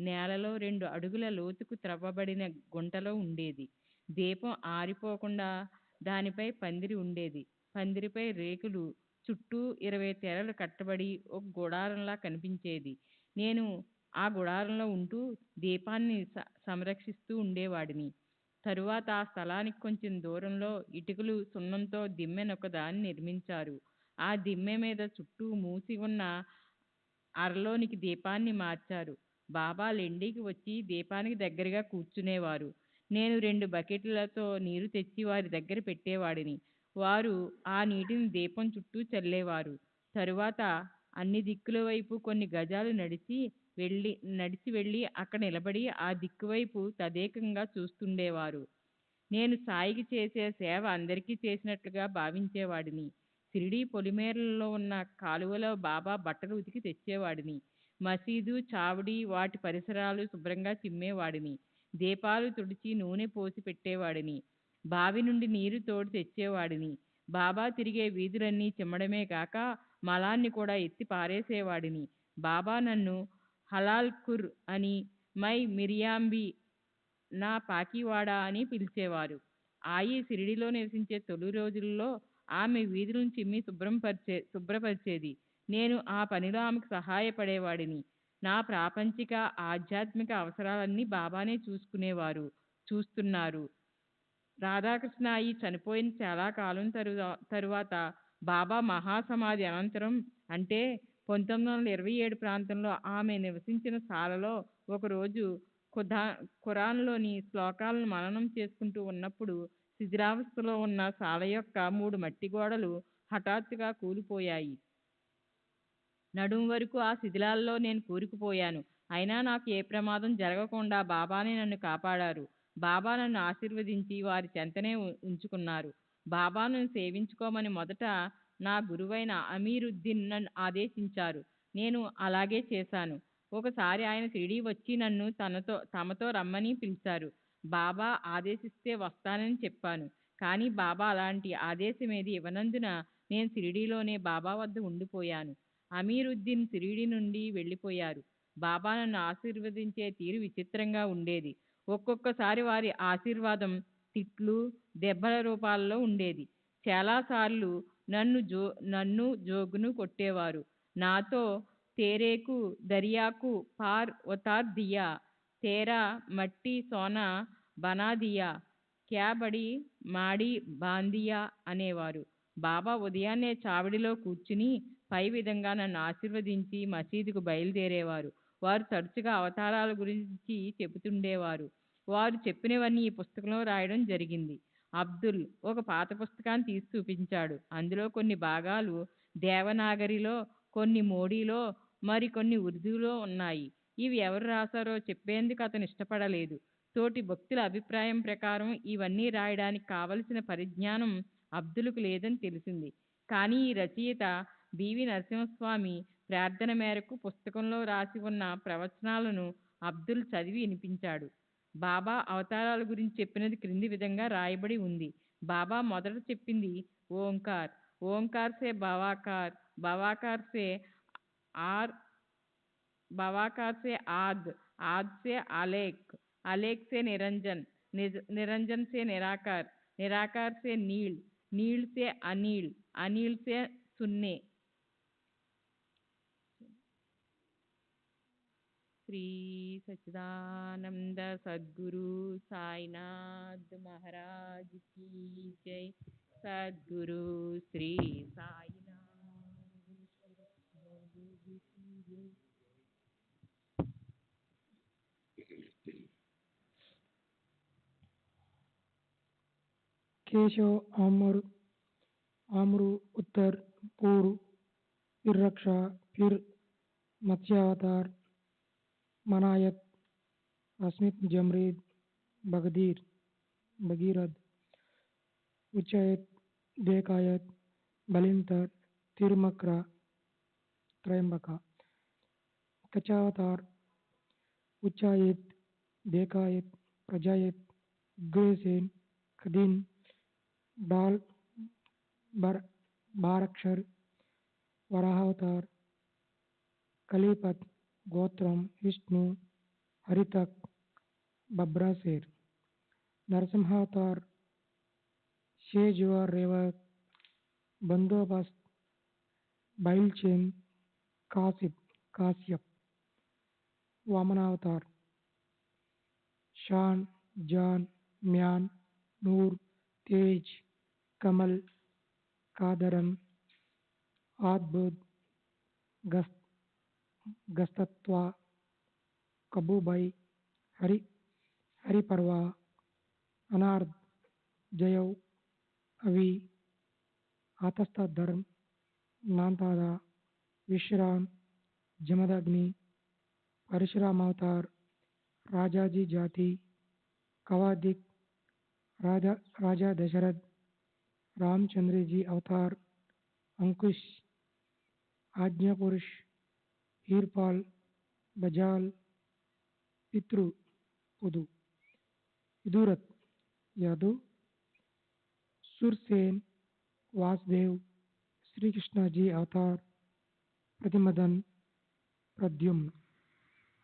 నేలలో 2 అడుగుల లోతుకు త్రవ్వబడిన గుంటలో ఉండేది. దీపం ఆరిపోకుండా దానిపై పందిరి ఉండేది. పందిరిపై రేకులు చుట్టూ 20 తెరలు కట్టబడి ఒక గుడారంలా కనిపించేది. నేను ఆ గుడారంలో ఉంటూ దీపాన్ని సంరక్షిస్తూ ఉండేవాడిని. తరువాత ఆ స్థలానికి కొంచెం దూరంలో ఇటుకలు సున్నంతో దిమ్మెనొకదాన్ని నిర్మించారు. ఆ దిమ్మె మీద చుట్టూ మూసి ఉన్న అరలోనికి దీపాన్ని మార్చారు. బాబా లెండికి వచ్చి దీపానికి దగ్గరగా కూర్చునేవారు. నేను 2 బకెట్లతో నీరు తెచ్చి వారి దగ్గర పెట్టేవాడిని. వారు ఆ నీటిని దీపం చుట్టూ చల్లేవారు. తరువాత అన్ని దిక్కుల వైపు కొన్ని గజాలు నడిచి వెళ్ళి అక్కడ నిలబడి ఆ దిక్కువైపు తదేకంగా చూస్తుండేవారు. నేను సాయికి చేసే సేవ అందరికీ చేసినట్లుగా భావించేవాడిని. షిరిడీ పొలిమేరలలో ఉన్న కాలువలో బాబా బట్టలు ఉతికి తెచ్చేవాడిని. మసీదు, చావడి వాటి పరిసరాలు శుభ్రంగా చిమ్మేవాడిని. దీపాలు తుడిచి నూనె పోసి పెట్టేవాడిని. బావి నుండి నీరు తోడి తెచ్చేవాడిని. బాబా తిరిగే వీధులన్నీ చిమ్మడమే కాక మలాన్ని కూడా ఎత్తి పారేసేవాడిని. బాబా నన్ను హలాల్ కుర్ అని, మై మిరియాంబి, నా పాకివాడా అని పిలిచేవారు. ఆయి షిరిడీలో నివసించే తొలి రోజుల్లో ఆమె వీధులను చిమ్మి శుభ్రపరిచేది. నేను ఆ పనిలో ఆమెకు సహాయపడేవాడిని. నా ప్రాపంచిక ఆధ్యాత్మిక అవసరాలన్నీ బాబానే చూస్తున్నారు. రాధాకృష్ణ అయి చనిపోయిన చాలా కాలం తరువాత బాబా మహాసమాధి అనంతరం అంటే 1927 ప్రాంతంలో ఆమె నివసించిన శాలలో ఒకరోజు ఖురాన్లోని శ్లోకాలను మననం చేసుకుంటూ ఉన్నప్పుడు శిథిలావస్థలో ఉన్న శాల యొక్క 3 మట్టి గోడలు హఠాత్తుగా కూలిపోయాయి. నడుము వరకు ఆ శిథిలాల్లో నేను కూరుకుపోయాను. అయినా నాకు ఏ ప్రమాదం జరగకుండా బాబానే నన్ను కాపాడారు. బాబా నన్ను ఆశీర్వదించి వారి చెంతనే ఉంచుకున్నారు. బాబాను సేవించుకోమని మొదట నా గురువైన అమీరుద్దీన్ నన్ను ఆదేశించారు. నేను అలాగే చేశాను. ఒకసారి ఆయన షిరిడీ వచ్చి నన్ను తమతో రమ్మని పిలిచారు. బాబా ఆదేశిస్తే వస్తానని చెప్పాను. కానీ బాబా అలాంటి ఆదేశమేది ఇవ్వనందున నేను షిరిడీలోనే బాబా వద్ద ఉండిపోయాను. అమీరుద్దీన్ షిరిడీ నుండి వెళ్ళిపోయారు. బాబా నన్ను ఆశీర్వదించే తీరు విచిత్రంగా ఉండేది. ఒక్కొక్కసారి వారి ఆశీర్వాదం తిట్లు, దెబ్బల రూపాలలో ఉండేది. చాలాసార్లు నన్ను జోగును కొట్టేవారు. నాతో తేరేకు దరియాకు పార్ ఉతార్ దియా, తేరా మట్టి సోనా బనా దియా, క్యా బడి మాడి బాందియా అనేవారు. బాబా ఉదయాన్నే చావడిలో కూర్చుని పై విధంగా నన్ను ఆశీర్వదించి మసీదుకు బయలుదేరేవారు. వారు తరచుగా అవతారాల గురించి చెబుతుండేవారు. వారు చెప్పినవన్నీ ఈ పుస్తకంలో రాయడం జరిగింది. అబ్దుల్ ఒక పాత పుస్తకాన్ని తీసి చూపించాడు. అందులో కొన్ని భాగాలు దేవనాగరిలో, కొన్ని మోడీలో, మరికొన్ని ఉర్దూలో ఉన్నాయి. ఇవి ఎవరు రాశారో చెప్పేందుకు అతను ఇష్టపడలేదు. తోటి భక్తుల అభిప్రాయం ప్రకారం ఇవన్నీ రాయడానికి కావలసిన పరిజ్ఞానం అబ్దుల్కు లేదని తెలిసింది. కానీ ఈ రచయిత బివి నరసింహస్వామి ప్రార్థన మేరకు పుస్తకంలో రాసి ఉన్న ప్రవచనాలను అబ్దుల్ చదివి వినిపించాడు. బాబా అవతారాల గురించి చెప్పినది క్రింది విధంగా రాయబడి ఉంది. బాబా మొదట చెప్పింది ఓంకార్, ఓంకార్ సే భవాకార్, భవాకార్ సే ఆర్, భవాకార్ సే ఆద్, ఆద్ సే అలేక్, अलेख से निरंजन, निरंजन से निराकार, निराकार से नील, नील से अनिल, अनिल से शून्य. श्री सच्चिदानंद सद्गुरु साईनाथ महाराज की जय. सद्गुरु श्री साईनाथ की जय. केशव आम्र उत्तर पूर्व, फिर रक्षा, फिर मत्स्यावतार, मनायत, अस्मित जमरीद, भगीरथ, उच्चायत, देकायत, बलिंतर, तिरमक्रा, त्रयंबका. कचावतार, उच्चायत, देकायत, प्रजायत, उग्रसेन, खदीन, डाल, बारक्षर, वराहावतार, कलीपत, गोत्रम, विष्णु, हरितक, बब्रासेर. नरसिंहावतार, शेजवार रेवत, बंदोबस्त, बाइलचेन, कासिप, वामनावतार, शान, जान, म्यान, नूर, तेज, कमल, कादरम, आदबुद, गस्त, गस्तत्वा, कबूबाई, हरि हरिपर्वा, अनार्द, जयव, अवी, आतस्ता धर्म, नांतादा, विश्राम, जमदग्नि, परशुरामावतार, राजाजी जाति, कवादिक, राजा दशरथ, रामचंद्र जी अवतार, अंकुश, आज्ञा पुरुष, हीरपाल, बजाल, पितृ, पुदु, विदुरथ, यादव, सुरसेन, वासुदेव, श्री कृष्ण जी अवतार, प्रतिमदन, प्रद्युम्न,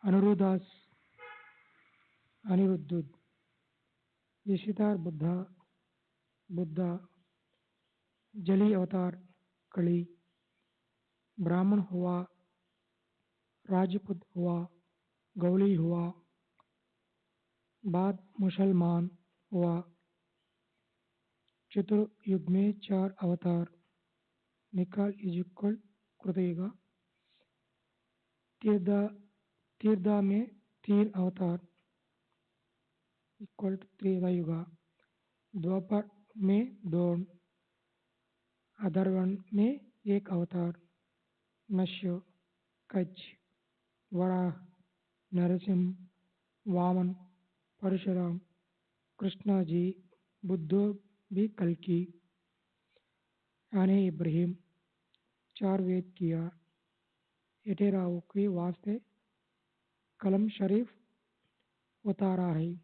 अनुरुदास, अनिरुद्धुद, यशितार बुद्धा, जली अवतार, कली, ब्राह्मण हुआ, राजपूत हुआ, गौली हुआ, बाद मुसलमान हुआ। चतुर्युग में 4 अवतार, निकाल इज इक्वल कृतयुगा। तीर्धा में 3 अवतार इक्वल टू त्रेता युगा। द्वापर में 2, अधर्वण में 1 अवतार, मत्स्य, कच्छ, वराह, नरसिंह, वामन, परशुराम, कृष्णा जी, बुद्धो भी कल्कि, आने इब्राहिम, 4 वेद किया। एटेराव के वास्ते कलम शरीफ उतारा है।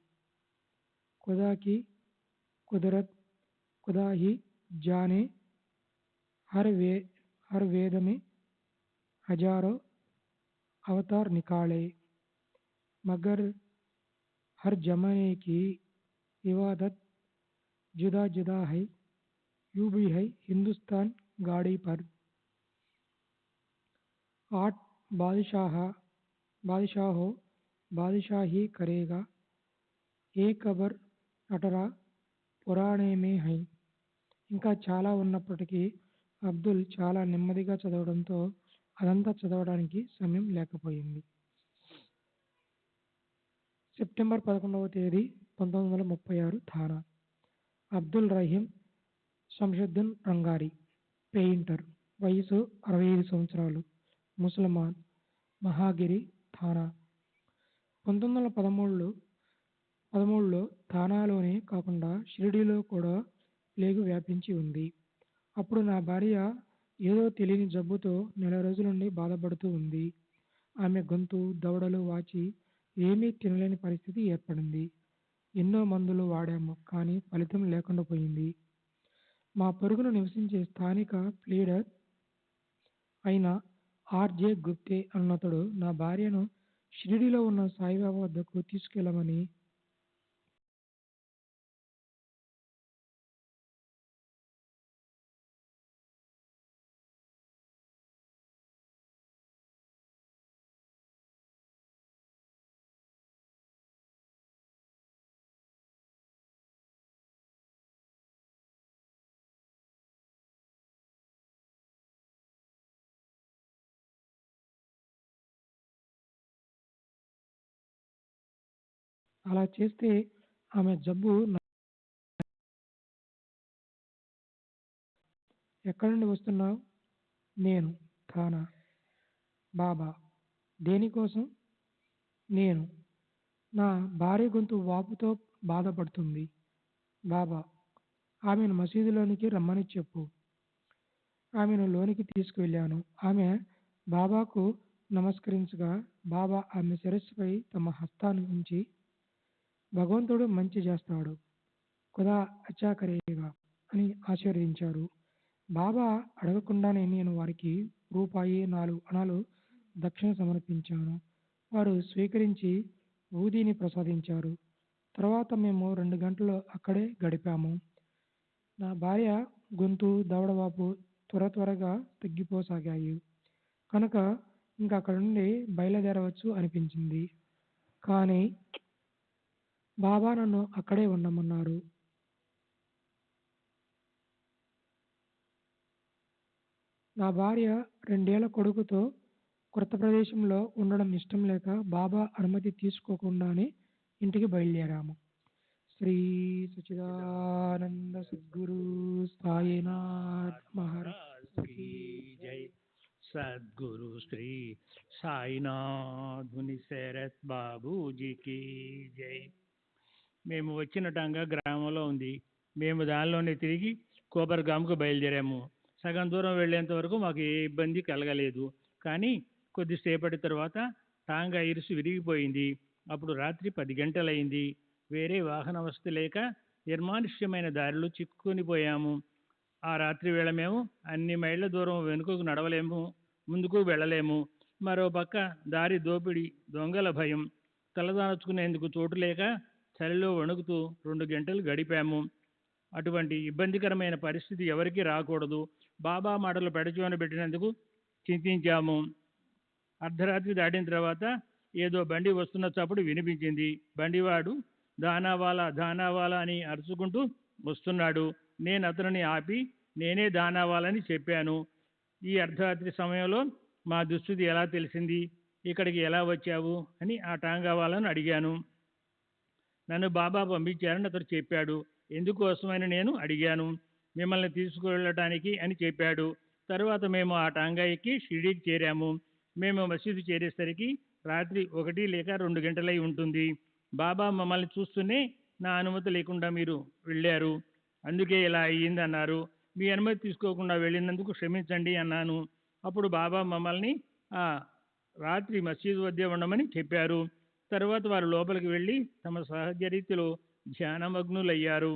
खुदा की कुदरत खुदा ही जाने, हर वेद में हजारों अवतार निकाले, मगर हर जमाने की इबादत जुदा जुदा है। यूं भी है हिंदुस्तान गाड़ी पर 8 बादशाह बादशाही करेगा। ఏ ఖబర్ అటరా పురాణమే హై. ఇంకా చాలా ఉన్నప్పటికీ అబ్దుల్ చాలా నెమ్మదిగా చదవడంతో అదంతా చదవడానికి సమయం లేకపోయింది. సెప్టెంబర్ 11వ తేదీ 1936 థానా. అబ్దుల్ రహీం శంషుద్దీన్ రంగారి, పెయింటర్, వయసు 65 సంవత్సరాలు, ముసల్మాన్, మహాగిరి, థానా. 1913లో థానాలోనే కాకుండా షిరిడీలో కూడా ప్లేగు వ్యాపించి ఉంది. అప్పుడు నా భార్య ఏదో తెలియని జబ్బుతో నెల రోజుల నుండి బాధపడుతూ ఉంది. ఆమె గొంతు దవడలు వాచి ఏమీ తినలేని పరిస్థితి ఏర్పడింది. ఎన్నో మందులు వాడాము, కానీ ఫలితం లేకుండా పోయింది. మా పొరుగున నివసించే స్థానిక ప్లీడర్ అయిన ఆర్జే గుప్తే అన్నతడు నా భార్యను షిరిడీలో ఉన్న సాయిబాబా వద్దకు తీసుకెళ్లమని అలా చేస్తే ఆమె జబ్బు ఎక్కడి నుండి వస్తున్నావు? నేను, థానా. బాబా, దేనికోసం? నేను, నా భార్య గొంతు వాపుతో బాధపడుతుంది. బాబా, ఆమెను మసీదులోనికి రమ్మని చెప్పు. ఆమెను లోనికి తీసుకువెళ్ళాను. ఆమె బాబాకు నమస్కరించగా బాబా ఆమె శిరస్సుపై తమ హస్తాన్ని ఉంచి, భగవంతుడు మంచి చేస్తాడు, ఖుదా అచ్చా కరేగా అని ఆశీర్వదించారు. బాబా అడగకుండానే నేను వారికి రూపాయి 4 అణాలు దక్షిణ సమర్పించాను. వారు స్వీకరించి ఊదీని ప్రసాదించారు. తర్వాత మేము 2 గంటలు అక్కడే గడిపాము. నా భార్య గొంతు, దవడవాపు త్వరగా తగ్గిపోసాగాయి కనుక ఇంకా అక్కడి నుండి బయలుదేరవచ్చు అనిపించింది. కానీ బాబా నన్ను అక్కడే ఉండమన్నారు. నా భార్య 2 ఏళ్ల కొడుకుతో కొత్త ప్రదేశంలో ఉండడం ఇష్టం లేక బాబా అనుమతి తీసుకోకుండానే ఇంటికి బయలుదేరాము. శ్రీ సచ్చిదానంద సద్గురు సాయినాథ్ మహారాజ్ की जय। सद्गुरु श्री సాయినాథుని శరత్ బాబూజీకి జై. మేము వచ్చిన టాంగా గ్రామంలో ఉంది. మేము దానిలోనే తిరిగి కోబర్గాంకు బయలుదేరాము. సగం దూరం వెళ్ళేంత వరకు మాకు ఏ ఇబ్బంది కలగలేదు. కానీ కొద్దిసేపటి తర్వాత టాంగా ఇరుసు విరిగిపోయింది. అప్పుడు రాత్రి 10 గంటలైంది. వేరే వాహన వసతి లేక నిర్మానుష్యమైన దారిలో చిక్కుకొని పోయాము. ఆ రాత్రి వేళ మేము అన్ని మైళ్ళ దూరం వెనుకకు నడవలేము, ముందుకు వెళ్ళలేము. మరోపక్క దారి దోపిడి, దొంగల భయం, తలదాచుకునేందుకు చోటు లేక చలిలో వణుకుతూ 2 గంటలు గడిపాము. అటువంటి ఇబ్బందికరమైన పరిస్థితి ఎవరికీ రాకూడదు. బాబా మాటలు పెడచోన పెట్టినందుకు చింతించాము. అర్ధరాత్రి దాటిన తర్వాత ఏదో బండి వస్తున్న చప్పుడు వినిపించింది. బండివాడు దానావాలా అని అరుచుకుంటూ వస్తున్నాడు. నేను అతనిని ఆపి నేనే దానావాలని చెప్పాను. ఈ అర్ధరాత్రి సమయంలో మా దుస్థితి ఎలా తెలిసింది, ఇక్కడికి ఎలా వచ్చావు అని ఆ టాంగావాలను అడిగాను. నన్ను బాబా పంపించారని అతడు చెప్పాడు. ఎందుకోసమని నేను అడిగాను. మిమ్మల్ని తీసుకువెళ్ళటానికి అని చెప్పాడు. తరువాత మేము ఆ టాంగా ఎక్కి షిరిడీకి చేరాము. మేము మసీదు చేరేసరికి రాత్రి 1 లేక 2 గంటలై ఉంటుంది. బాబా మమ్మల్ని చూస్తూనే నా అనుమతి లేకుండా మీరు వెళ్ళారు, అందుకే ఇలా అయ్యింది అన్నారు. మీ అనుమతి తీసుకోకుండా వెళ్ళినందుకు క్షమించండి అన్నాను. అప్పుడు బాబా మమ్మల్ని ఆ రాత్రి మసీదు వద్దే ఉండమని చెప్పారు. తర్వాత వారు లోపలికి వెళ్ళి తమ సహజ రీతిలో ధ్యానమగ్నులయ్యారు.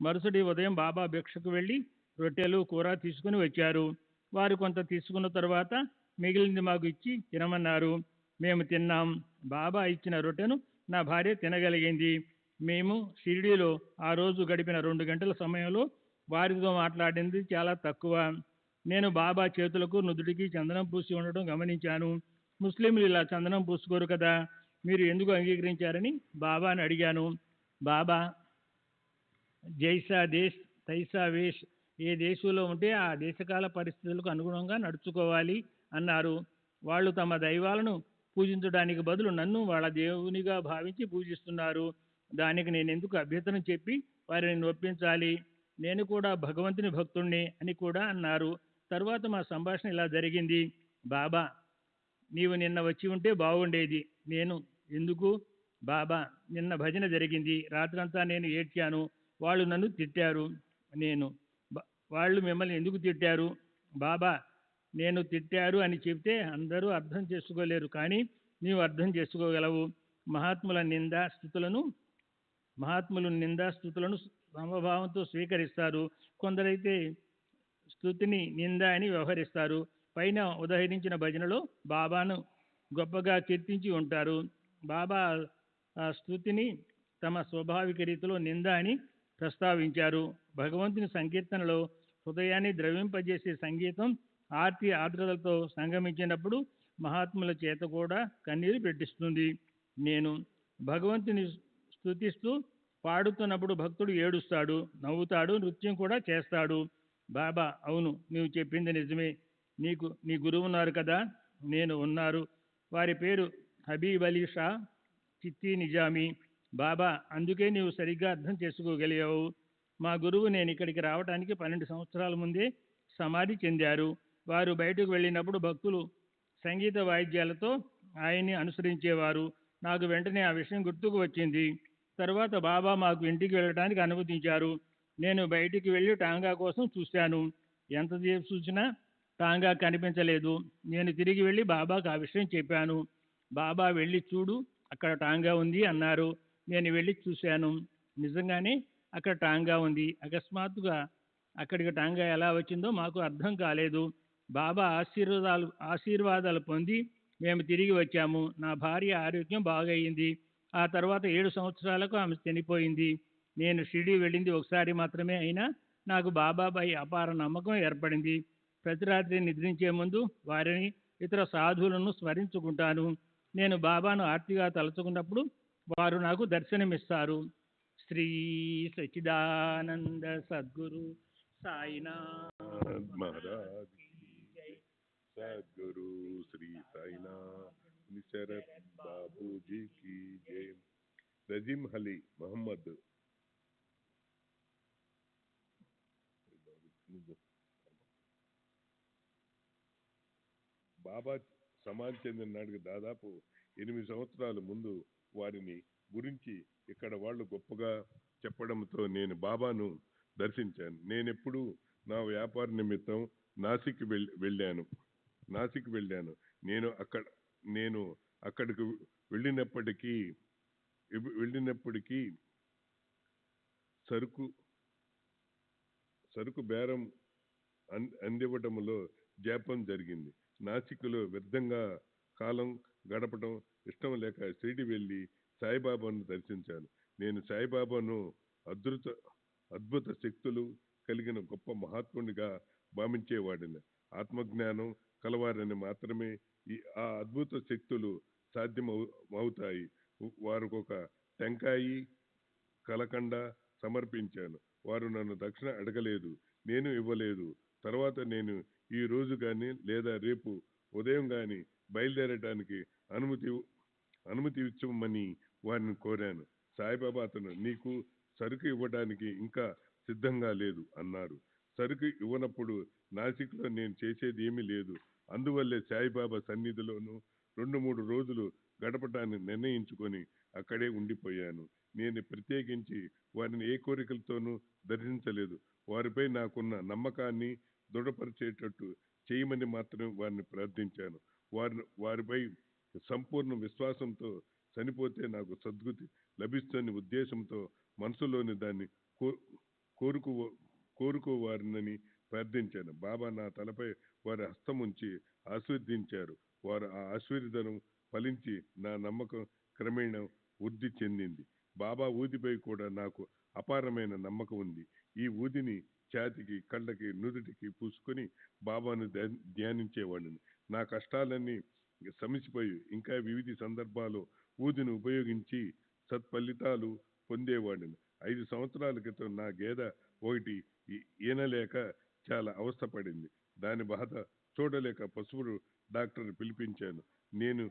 మరుసటి ఉదయం బాబా భిక్షకు వెళ్ళి రొట్టెలు, కూర తీసుకుని వచ్చారు. వారు కొంత తీసుకున్న తర్వాత మిగిలింది మాకు ఇచ్చి తినమన్నారు. మేము తిన్నాం. బాబా ఇచ్చిన రొట్టెను నా భార్య తినగలిగింది. మేము షిరిడీలో ఆ రోజు గడిపిన 2 గంటల సమయంలో వారితో మాట్లాడింది చాలా తక్కువ. నేను బాబా చేతులకు, నుదుటికి చందనం పూసి ఉండడం గమనించాను. ముస్లింలు ఇలా చందనం పూసుకోరు కదా, మీరు ఎందుకు అంగీకరించారని బాబాని అడిగాను. బాబా జైసా దేశ్ తైసా వేష్, ఏ దేశంలో ఉంటే ఆ దేశకాల పరిస్థితులకు అనుగుణంగా నడుచుకోవాలి అన్నారు. వాళ్ళు తమ దైవాలను పూజించడానికి బదులు నన్ను వాళ్ళ దేవునిగా భావించి పూజిస్తున్నారు. దానికి నేను ఎందుకు అభ్యంతరం చెప్పి వారిని నొప్పించాలి? నేను కూడా భగవంతుని భక్తుణ్ణి అని కూడా అన్నారు. తరువాత మా సంభాషణ ఇలా జరిగింది. బాబా, నీవు నిన్న వచ్చి ఉంటే బాగుండేది. నేను ఎందుకు? బాబా, నిన్న భజన జరిగింది. రాత్రంతా నేను ఏడ్చాను. వాళ్ళు నన్ను తిట్టారు. వాళ్ళు మిమ్మల్ని ఎందుకు తిట్టారు? బాబా, నేను తిట్టారు అని చెప్తే అందరూ అర్థం చేసుకోలేరు, కానీ నీవు అర్థం చేసుకోగలవు. మహాత్ములు నిందాస్తుతులను సమభావంతో స్వీకరిస్తారు. కొందరైతే స్తుతిని నింద అని వ్యవహరిస్తారు. పైన ఉదహరించిన భజనలో బాబాను గొప్పగా కీర్తించి ఉంటారు. బాబా ఆ స్తుతిని తమ స్వాభావిక రీతిలో నింద అని ప్రస్తావించారు. భగవంతుని సంకీర్తనలో హృదయాన్ని ద్రవింపజేసే సంగీతం ఆర్తి ఆర్ద్రతలతో సంగమించినప్పుడు మహాత్ముల చేత కూడా కన్నీరు పెట్టిస్తుంది. నేను భగవంతుని స్తుతిస్తూ పాడుతున్నప్పుడు భక్తుడు ఏడుస్తాడు, నవ్వుతాడు, నృత్యం కూడా చేస్తాడు. బాబా, అవును, నీవు చెప్పింది నిజమే. నీ గురువు ఉన్నారు కదా? నేను ఉన్నారు. వారి పేరు హబీబ్ అలీ షా చిత్తి నిజామీ. బాబా, అందుకే నీవు సరిగ్గా అర్థం చేసుకోగలిగావు. మా గురువు నేను ఇక్కడికి రావడానికి 12 సంవత్సరాల ముందే సమాధి చెందారు. వారు బయటకు వెళ్ళినప్పుడు భక్తులు సంగీత వాయిద్యాలతో ఆయన్ని అనుసరించేవారు. నాకు వెంటనే ఆ విషయం గుర్తుకు వచ్చింది. తర్వాత బాబా మాకు ఇంటికి వెళ్ళడానికి అనుమతించారు. నేను బయటికి వెళ్ళి టాంగా కోసం చూశాను. ఎంతసేపు చూసినా టాంగా కనిపించలేదు. నేను తిరిగి వెళ్ళి బాబాకు ఆ విషయం చెప్పాను. బాబా వెళ్ళి చూడు, అక్కడ టాంగా ఉంది అన్నారు. నేను వెళ్ళి చూశాను. నిజంగానే అక్కడ టాంగా ఉంది. అకస్మాత్తుగా అక్కడికి టాంగా ఎలా వచ్చిందో మాకు అర్థం కాలేదు. బాబా ఆశీర్వాదాలు పొంది మేము తిరిగి వచ్చాము. నా భార్య ఆరోగ్యం బాగయింది. ఆ తర్వాత 7 సంవత్సరాలకు ఆమె చనిపోయింది. నేను షిరిడి వెళ్ళింది ఒకసారి మాత్రమే అయినా నాకు బాబాపై అపార నమ్మకం ఏర్పడింది. ప్రతి రాత్రి నిద్రించే ముందు వారిని ఇతర సాధువులను స్మరించుకుంటాను. నేను బాబాను ఆర్తిగా తలుచుకున్నప్పుడు వారు నాకు దర్శనమిస్తారు. శ్రీ సచ్చిదానంద సద్గురు సాయినాథ్ महाराज की जय। सद्गुरु श्री साईनाथ शरद बाबू जी की जय। रजीम अली मोहम्मद బాబా సమాధి చెందిన నాటికి దాదాపు 8 సంవత్సరాల ముందు వారిని గురించి ఇక్కడ వాళ్ళు గొప్పగా చెప్పడంతో నేను బాబాను దర్శించాను. నేనెప్పుడు నా వ్యాపార నిమిత్తం నాసిక్ వెళ్ళాను. నేను అక్కడికి వెళ్ళినప్పటికీ సరుకు బేరం అందివ్వటంలో జాప్యం జరిగింది. నాసిక్లో వ్యర్థంగా కాలం గడపడం ఇష్టం లేక షిరిడి వెళ్ళి సాయిబాబాను దర్శించాను. నేను సాయిబాబాను అద్భుత శక్తులు కలిగిన గొప్ప మహాత్మునిగా భావించేవాడిని. ఆత్మజ్ఞానం కలవారని మాత్రమే ఆ అద్భుత శక్తులు సాధ్యమవుతాయి. వారికొక టెంకాయి కలకండ సమర్పించాను. వారు నన్ను దక్షిణ అడగలేదు, నేను ఇవ్వలేదు. తర్వాత నేను ఈ రోజు కానీ లేదా రేపు ఉదయం కానీ బయలుదేరడానికి అనుమతి ఇచ్చమని వారిని కోరాను. సాయిబాబా నీకు సరుకు ఇవ్వడానికి ఇంకా సిద్ధంగా లేదు అన్నారు. సరుకు ఇవ్వనప్పుడు నాసిక్లో నేను చేసేది ఏమీ లేదు. అందువల్లే సాయిబాబా సన్నిధిలోనూ 2-3 రోజులు గడపటాన్ని నిర్ణయించుకొని అక్కడే ఉండిపోయాను. నేను ప్రత్యేకించి వారిని ఏ కోరికలతోనూ దర్శించలేదు. వారిపై నాకున్న నమ్మకాన్ని దృఢపరిచేటట్టు చేయమని మాత్రమే వారిని ప్రార్థించాను. వారిపై సంపూర్ణ విశ్వాసంతో చనిపోతే నాకు సద్గతి లభిస్తున్న ఉద్దేశంతో మనసులోని దాన్ని కోరుకోవారినని ప్రార్థించాను. బాబా నా తలపై వారి హస్తం ఉంచి ఆశీర్వదించారు. వారు ఆ ఆశీర్వదనం ఫలించి నా నమ్మకం క్రమేణా వృద్ధి చెందింది. బాబా ఊదిపై కూడా నాకు అపారమైన నమ్మకం ఉంది. ఈ ఊదిని ఛాతికి, కళ్ళకి, నుదుటికి పూసుకొని బాబాను ధ్యానించేవాడిని. నా కష్టాలన్నీ సమసిపోయి ఇంకా వివిధ సందర్భాల్లో ఊదిని ఉపయోగించి సత్ఫలితాలు పొందేవాడిని. 5 సంవత్సరాల క్రితం నా గేదె ఒకటి ఈనలేక చాలా అవస్థపడింది. దాని బాధ చూడలేక పశువులు డాక్టర్ పిలిపించాను. నేను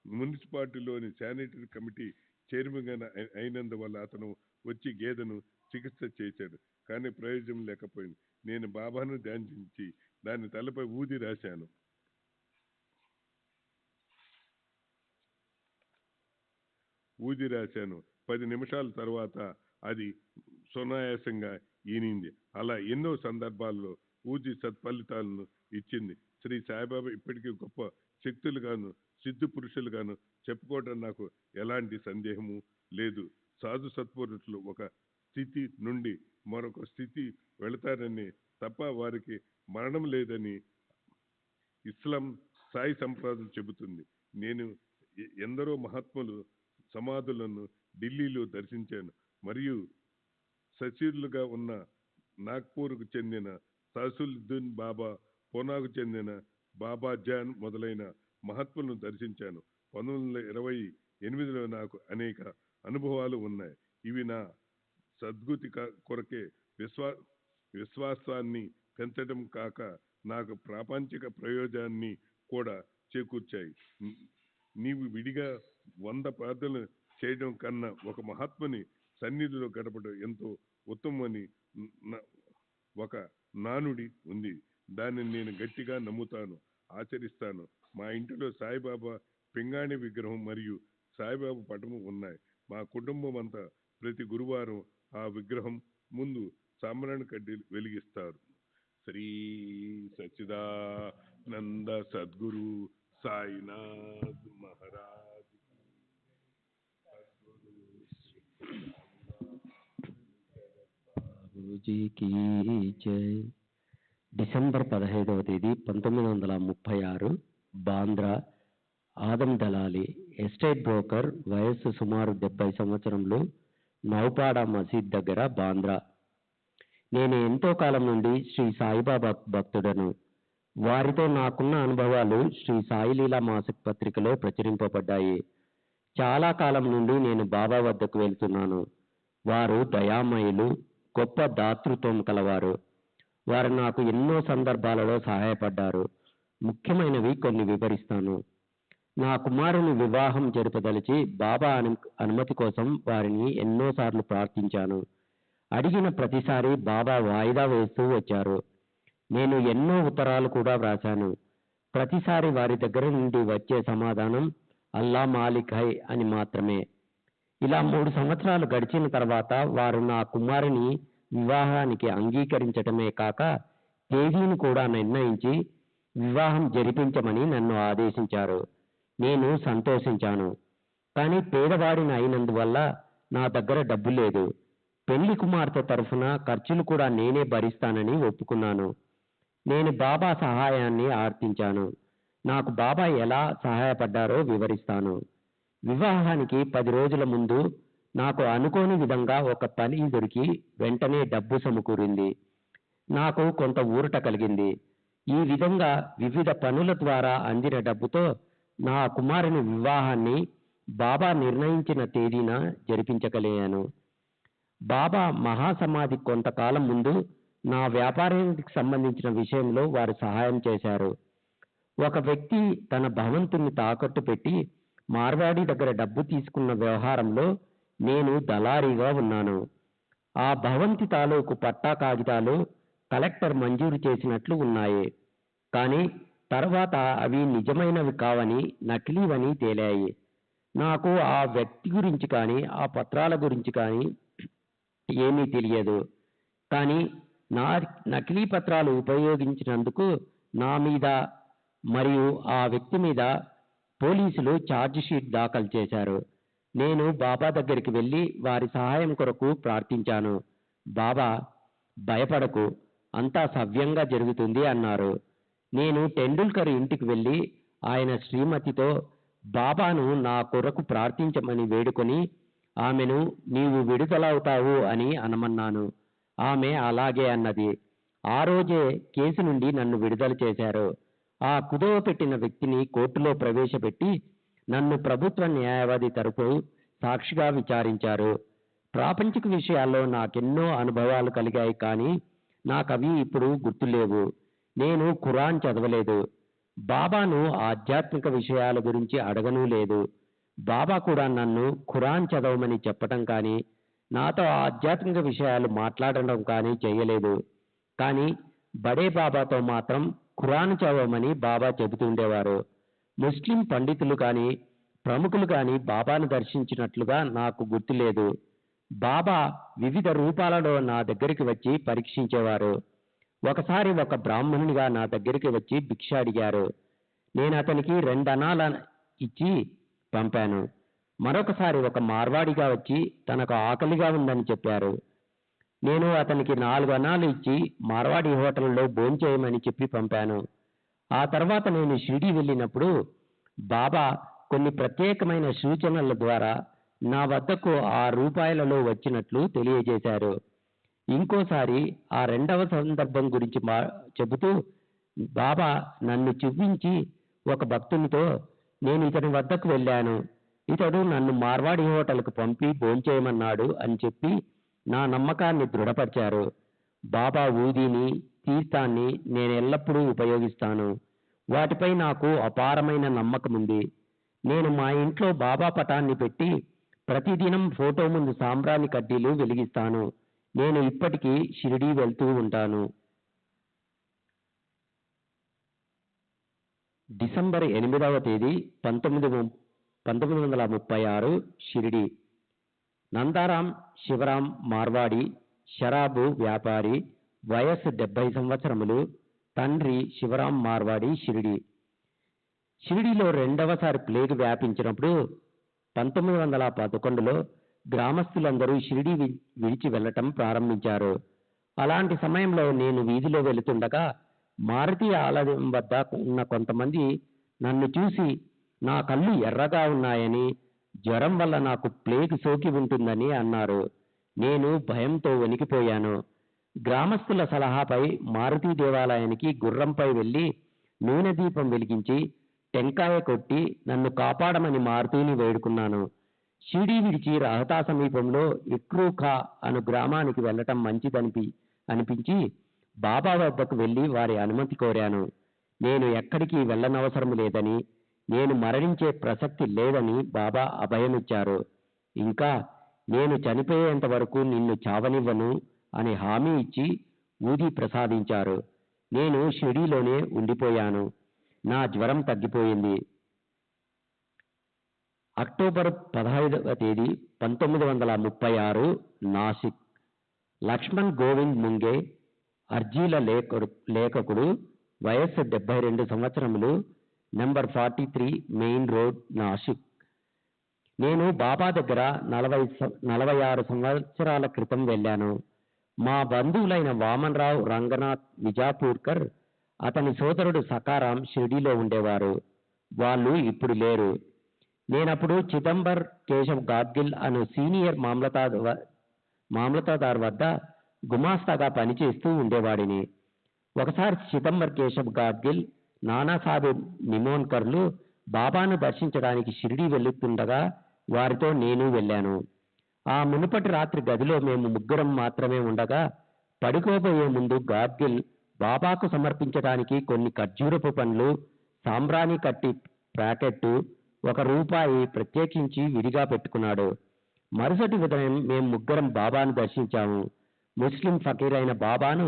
మున్సిపాలిటీలోని శానిటరీ కమిటీ చైర్మన్గా అయినందువల్ల అతను వచ్చి గేదెను చికిత్స చేశాడు. కానీ ప్రయోజనం లేకపోయింది. నేను బాబాను ధ్యానించి దాని తలపై ఊది రాశాను. 10 నిమిషాల తర్వాత అది సునాయాసంగా ఈనింది. అలా ఎన్నో సందర్భాల్లో ఊది సత్ఫలితాలను ఇచ్చింది. శ్రీ సాయిబాబా ఇప్పటికీ గొప్ప శక్తులుగాను సిద్ధి పురుషులుగాను చెప్పుకోవడం నాకు ఎలాంటి సందేహము లేదు. సాధు సత్పురుషులు ఒక స్థితి నుండి మరొక స్థితి వెళతారని తప్ప వారికి మరణం లేదని ఇస్లాం సాయి సంప్రదాయం చెబుతుంది. నేను ఎందరో మహాత్ములు సమాధులను ఢిల్లీలో దర్శించాను. మరియు సచీర్లుగా ఉన్న నాగ్పూర్కు చెందిన సాసులుద్దీన్ బాబా, పూనాకు చెందిన బాబా జాన్ మొదలైన మహాత్ములను దర్శించాను. 1928లో నాకు అనేక అనుభవాలు ఉన్నాయి. ఇవి నా సద్గతి కొరకే విశ్వాసాన్ని పెంచడం కాక నాకు ప్రాపంచిక ప్రయోజనాన్ని కూడా చేకూర్చాయి. నీవు విడిగా 100 ప్రార్థనలు చేయడం కన్నా ఒక మహాత్ముని సన్నిధిలో గడపడం ఎంతో ఉత్తమమని ఒక నానుడి ఉంది. దానిని నేను గట్టిగా నమ్ముతాను, ఆచరిస్తాను. మా ఇంటిలో సాయిబాబా పింగాణి విగ్రహం మరియు సాయిబాబా పటము ఉన్నాయి. మా కుటుంబం అంతా ప్రతి గురువారం ఆ విగ్రహం ముందు సాంబ్రాణి కడ్డీలు వెలిగిస్తారు. శ్రీ సచ్చిదానంద సద్గురు సాయినాథ్ మహారాజ్ బాబూజీకి జై. డిసెంబర్ 15వ తేదీ 1936 బాంద్రా ఆదం దళాలి, ఎస్టేట్ బ్రోకర్, వయస్సు సుమారు 70 సంవత్సరములు, నౌపాడ మసీద్ దగ్గర, బాంద్రా. నేను ఎంతో కాలం నుండి శ్రీ సాయిబాబా భక్తుడను. వారితో నాకున్న అనుభవాలు శ్రీ సాయిలీలా మాసిక పత్రికలో ప్రచురింపబడ్డాయి. చాలా కాలం నుండి నేను బాబా వద్దకు వెళ్తున్నాను. వారు దయామయులు, గొప్ప దాతృత్వం కలవారు. వారు నాకు ఎన్నో సందర్భాలలో సహాయపడ్డారు. ముఖ్యమైనవి కొన్ని వివరిస్తాను. నా కుమారుని వివాహం జరపదలిచి బాబా అనుమతి కోసం వారిని ఎన్నోసార్లు ప్రార్థించాను. అడిగిన ప్రతిసారి బాబా వాయిదా వేస్తూ వచ్చారు. నేను ఎన్నో ఉత్తరాలు కూడా వ్రాశాను. ప్రతిసారి వారి దగ్గర నుండి వచ్చే సమాధానం అల్లా మాలిక్ హై అని మాత్రమే. ఇలా 3 సంవత్సరాలు గడిచిన తర్వాత వారు నా కుమారుని వివాహానికి అంగీకరించటమే కాక తేదీని కూడా నిర్ణయించి వివాహం జరిపించమని నన్ను ఆదేశించారు. నేను సంతోషించాను. కానీ పేదవాడిని అయినందువల్ల నా దగ్గర డబ్బు లేదు. పెళ్లి కుమార్తె తరఫున ఖర్చులు కూడా నేనే భరిస్తానని ఒప్పుకున్నాను. నేను బాబా సహాయాన్ని ఆర్థించాను. నాకు బాబా ఎలా సహాయపడ్డారో వివరిస్తాను. వివాహానికి 10 రోజుల ముందు నాకు అనుకోని విధంగా ఒక పని దొరికి వెంటనే డబ్బు సమకూరింది. నాకు కొంత ఊరట కలిగింది. ఈ విధంగా వివిధ పనుల ద్వారా అందిన డబ్బుతో నా కుమారుని వివాహాన్ని బాబా నిర్ణయించిన తేదీన జరిపించగలిగాను. బాబా మహాసమాధి కొంతకాలం ముందు నా వ్యాపారానికి సంబంధించిన విషయంలో వారు సహాయం చేశారు. ఒక వ్యక్తి తన భవంతుని తాకట్టు పెట్టి మార్వాడి దగ్గర డబ్బు తీసుకున్న వ్యవహారంలో నేను దళారీగా ఉన్నాను. ఆ భవంతి తాలూకు పట్టా కాగితాలు కలెక్టర్ మంజూరు చేసినట్లు ఉన్నాయి. కానీ తర్వాత అవి నిజమైనవి కావని, నకిలీవని తేలాయి. నాకు ఆ వ్యక్తి గురించి కానీ ఆ పత్రాల గురించి కానీ ఏమీ తెలియదు. కానీ నా నకిలీ పత్రాలు ఉపయోగించినందుకు నా మీద మరియు ఆ వ్యక్తి మీద పోలీసులు ఛార్జ్ షీట్ దాఖలు చేశారు. నేను బాబా దగ్గరికి వెళ్ళి వారి సహాయం కొరకు ప్రార్థించాను. బాబా, భయపడకు, అంతా సవ్యంగా జరుగుతుంది అన్నారు. నేను టెండూల్కర్ ఇంటికి వెళ్ళి ఆయన శ్రీమతితో బాబాను నా కొరకు ప్రార్థించమని వేడుకొని ఆమెను నీవు విడుదలవుతావు అని అనమన్నాను. ఆమె అలాగే అన్నది. ఆ రోజే కేసు నుండి నన్ను విడుదల చేశారు. ఆ కుదవ పెట్టిన వ్యక్తిని కోర్టులో ప్రవేశపెట్టి నన్ను ప్రభుత్వ న్యాయవాది తరపు సాక్షిగా విచారించారు. ప్రాపంచిక విషయాల్లో నాకెన్నో అనుభవాలు కలిగాయి, కానీ నాకవి ఇప్పుడు గుర్తులేవు. నేను ఖురాన్ చదవలేదు. బాబాను ఆధ్యాత్మిక విషయాల గురించి అడగనూ లేదు. బాబా కూడా నన్ను ఖురాన్ చదవమని చెప్పటం కానీ నాతో ఆధ్యాత్మిక విషయాలు మాట్లాడడం కానీ చేయలేదు. కానీ బడే బాబాతో మాత్రం ఖురాన్ చదవమని బాబా చెబుతుండేవారు. ముస్లిం పండితులు కానీ ప్రముఖులు కానీ బాబాను దర్శించినట్లుగా నాకు గుర్తులేదు. బాబా వివిధ రూపాలలో నా దగ్గరికి వచ్చి పరీక్షించేవారు. ఒకసారి ఒక బ్రాహ్మణునిగా నా దగ్గరికి వచ్చి భిక్ష అడిగారు. నేను అతనికి 2 అనాల ఇచ్చి పంపాను. మరొకసారి ఒక మార్వాడిగా వచ్చి తనకు ఆకలిగా ఉందని చెప్పారు. నేను అతనికి 4 అనాలు ఇచ్చి మార్వాడి హోటల్లో భోంచేయమని చెప్పి పంపాను. ఆ తర్వాత నేను షిరిడి వెళ్ళినప్పుడు బాబా కొన్ని ప్రత్యేకమైన సూచనల ద్వారా నా వద్దకు ₹6 వచ్చినట్లు తెలియజేశారు. ఇంకోసారి ఆ 2వ సందర్భం గురించి చెబుతూ బాబా నన్ను చూపించి ఒక భక్తునితో నేను ఇతని వద్దకు వెళ్ళాను, ఇతడు నన్ను మార్వాడి హోటల్కు పంపి భోంచేయమన్నాడు అని చెప్పి నా నమ్మకాన్ని దృఢపరిచారు. బాబా ఊదిని, తీర్థాన్ని నేను ఎల్లప్పుడూ ఉపయోగిస్తాను. వాటిపై నాకు అపారమైన నమ్మకం ఉంది. నేను మా ఇంట్లో బాబా పటాన్ని పెట్టి ప్రతిదినం ఫోటో ముందు సాంబ్రాణి కడ్డీలు వెలిగిస్తాను. నేను ఇప్పటికీ షిరిడీ వెళ్తూ ఉంటాను. డిసెంబర్ 8వ తేదీ 1936 షిరిడీ. నందారాం శివరాం మార్వాడి, షరాబు వ్యాపారి, వయస్సు 70 సంవత్సరములు, తండ్రి శివరాం మార్వాడి, షిరిడీ. షిరిడీలో 2వసారి ప్లేగు వ్యాపించినప్పుడు 1911లో గ్రామస్తులందరూ షిరిడీ విడిచి వెళ్లటం ప్రారంభించారు. అలాంటి సమయంలో నేను వీధిలో వెళుతుండగా మారుతి ఆలయం వద్ద ఉన్న కొంతమంది నన్ను చూసి నా కళ్ళు ఎర్రగా ఉన్నాయని, జ్వరం వల్ల నాకు ప్లేగు సోకి ఉంటుందని అన్నారు. నేను భయంతో వణికిపోయాను. గ్రామస్తుల సలహాపై మారుతి దేవాలయానికి గుర్రంపై వెళ్ళి నూనె దీపం వెలిగించి టెంకాయ కొట్టి నన్ను కాపాడమని మారుతిని వేడుకున్నాను. షిరిడీ విడిచి రహతా సమీపంలో ఇక్రూఖా అను గ్రామానికి వెళ్ళటం అనిపించి బాబా వద్దకు వెళ్ళి వారి అనుమతి కోరాను. నేను ఎక్కడికి వెళ్ళనవసరం లేదని, నేను మరణించే ప్రసక్తి లేదని బాబా అభయమిచ్చారు. ఇంకా నేను చనిపోయేంత వరకు నిన్ను చావనివ్వను అని హామీ ఇచ్చి ఊది ప్రసాదించారు. నేను షిరిడీలోనే ఉండిపోయాను. నా జ్వరం తగ్గిపోయింది. అక్టోబర్ 15వ తేదీ 1936 నాసిక్. లక్ష్మణ్ గోవింద్ ముంగే, అర్జీల లేఖకుడు, వయస్సు 72 సంవత్సరములు, నెంబర్ 43 మెయిన్ రోడ్, నాసిక్. నేను బాబా దగ్గర 46 సంవత్సరాల క్రితం వెళ్ళాను. మా బంధువులైన వామన్రావు రంగనాథ్ నిజాపూర్కర్, అతని సోదరుడు సకారాం షిరిడీలో ఉండేవారు. వాళ్ళు ఇప్పుడు లేరు. నేనప్పుడు చిదంబర్ కేశవ్ గాడ్గిల్ అను సీనియర్ మామలతాదార్ వద్ద గుమాస్తాగా పనిచేస్తూ ఉండేవాడిని. ఒకసారి చిదంబర్ కేశవ్ గాడ్గిల్, నానాసాహెబ్ నిమోన్కర్లు బాబాను దర్శించడానికి షిరిడీ వెళ్తుండగా వారితో నేను వెళ్ళాను. ఆ మునుపటి రాత్రి గదిలో మేము ముగ్గురం మాత్రమే ఉండగా, పడుకోబోయే ముందు గాడ్గిల్ బాబాకు సమర్పించడానికి కొన్ని ఖర్జూరపు పండ్లు, సాంబ్రాణి కట్టి ప్యాకెట్టు, ₹1 ప్రత్యేకించి విడిగా పెట్టుకున్నాడు. మరుసటి ఉదయం మేము ముగ్గురం బాబాను దర్శించాము. ముస్లిం ఫకీర్ అయిన బాబాను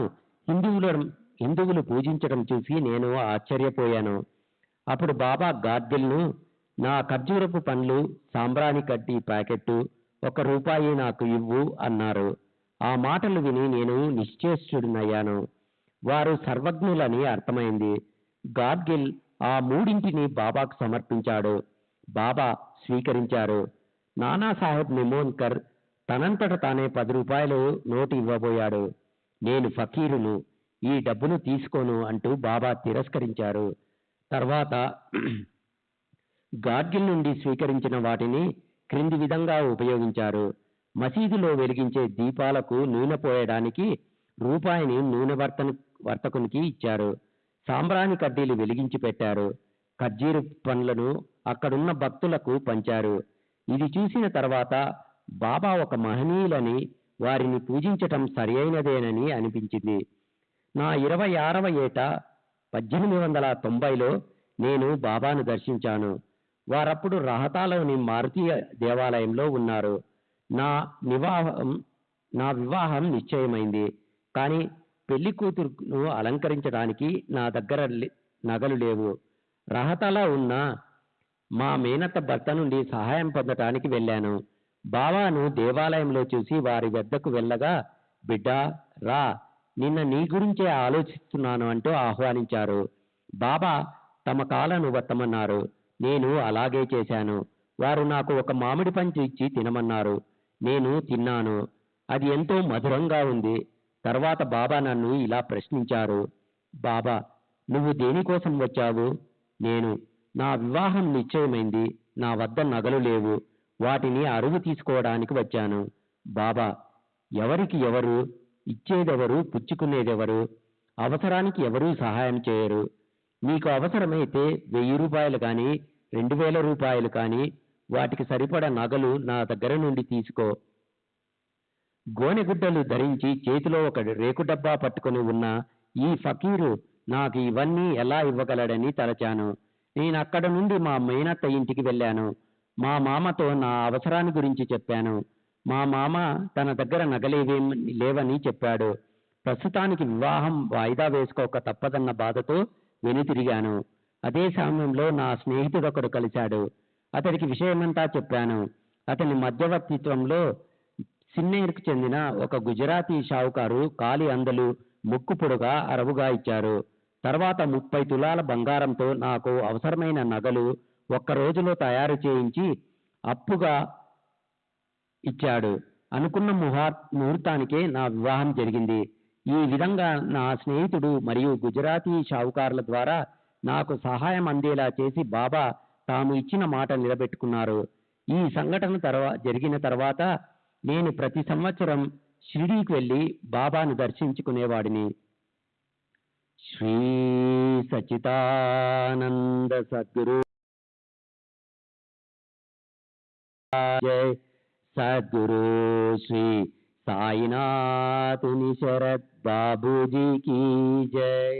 హిందువులు పూజించడం చూసి నేను ఆశ్చర్యపోయాను. అప్పుడు బాబా గాడ్గిల్ను, నా ఖర్జూరపు పండ్లు, సాంబ్రాణి కట్టి ప్యాకెట్టు, ₹1 నాకు ఇవ్వు అన్నారు. ఆ మాటలు విని నేను నిశ్చేష్టుడినయ్యాను. వారు సర్వజ్ఞులని అర్థమైంది. గాడ్గిల్ ఆ మూడింటిని బాబాకు సమర్పించాడు. బాబా స్వీకరించారు. నానాసాహెబ్ నిమోన్కర్ తనంతట తానే ₹10 నోటు ఇవ్వబోయాడు. నేను ఫకీరును, ఈ డబ్బును తీసుకోను అంటూ బాబా తిరస్కరించారు. తర్వాత గాడ్గిల్ నుండి స్వీకరించిన వాటిని క్రింది విధంగా ఉపయోగించారు. మసీదులో వెలిగించే దీపాలకు నూనె పోయడానికి ₹1 నూనె వర్తకునికి ఇచ్చారు. సాంబ్రాణి కడ్డీలు వెలిగించి పెట్టారు. ఖర్జూర పండ్లను అక్కడున్న భక్తులకు పంచారు. ఇది చూసిన తర్వాత బాబా ఒక మహనీయులని, వారిని పూజించటం సరియైనదేనని అనిపించింది. నా 26వ ఏట 1890లో నేను బాబాను దర్శించాను. వారప్పుడు రహతాలోని మారుతీయ దేవాలయంలో ఉన్నారు. నా వివాహం నిశ్చయమైంది. కానీ పెళ్లి కూతురును అలంకరించడానికి నా దగ్గర నగలు లేవు. రహతాలో ఉన్న మా మేనత్త భర్త నుండి సహాయం పొందటానికి వెళ్ళాను. బాబాను దేవాలయంలో చూసి వారి వద్దకు వెళ్ళగా, బిడ్డా రా, నిన్న నీ గురించే ఆలోచిస్తున్నాను అంటూ ఆహ్వానించారు. బాబా తమ కాలను వత్తమన్నారు. నేను అలాగే చేశాను. వారు నాకు ఒక మామిడి పండు ఇచ్చి తినమన్నారు. నేను తిన్నాను. అది ఎంతో మధురంగా ఉంది. తర్వాత బాబా నన్ను ఇలా ప్రశ్నించారు. బాబా, నువ్వు దేనికోసం వచ్చావు? నేను, నా వివాహం నిశ్చయమైంది. నా వద్ద నగలు లేవు. వాటిని అరువు తీసుకోవడానికి వచ్చాను. బాబా, ఎవరికి ఎవరు? ఇచ్చేదెవరు, పుచ్చుకునేదెవరు? అవసరానికి ఎవరూ సహాయం చేయరు. నీకు అవసరమైతే ₹1000 కానీ ₹2000 కానీ వాటికి సరిపడ నగలు నా దగ్గర నుండి తీసుకో. గోనెగుడ్డలు ధరించి చేతిలో ఒక రేకు డబ్బా పట్టుకొని ఉన్న ఈ ఫకీరు నాకు ఇవన్నీ ఎలా ఇవ్వగలడని తలచాను. నేను అక్కడ నుండి మా మేనత్త ఇంటికి వెళ్ళాను. మా మామతో నా అవసరాన్ని గురించి చెప్పాను. మా మామ తన దగ్గర నగలేవేం లేవని చెప్పాడు. ప్రస్తుతానికి వివాహం వాయిదా వేసుకోక తప్పదన్న బాధతో వెనుతిరిగాను. అదే సమయంలో నా స్నేహితుడొకడు కలిశాడు. అతడికి విషయమంతా చెప్పాను. అతని మధ్యవర్తిత్వంలో సిన్నేరుకు చెందిన ఒక గుజరాతీ షావుకారు కాలి అందలు ముక్కు పొడుగా అరవుగా ఇచ్చారు. తర్వాత 30 తులాల బంగారంతో నాకు అవసరమైన నగలు ఒక్క రోజులో తయారు చేయించి అప్పుగా ఇచ్చాడు. అనుకున్న ముహూర్తానికే నా వివాహం జరిగింది. ఈ విధంగా నా స్నేహితుడు మరియు గుజరాతీ షావుకారుల ద్వారా నాకు సహాయం అందేలా చేసి బాబా తాము ఇచ్చిన మాట నిలబెట్టుకున్నారు. ఈ సంఘటన జరిగిన తర్వాత నేను ప్రతి సంవత్సరం షిరిడీకి వెళ్ళి బాబాను దర్శించుకునేవాడిని. శ్రీ సచ్చిదానంద సద్గురు జై సద్గురు శ్రీ సాయినాథుని శరత్ బాబూజీకి జై.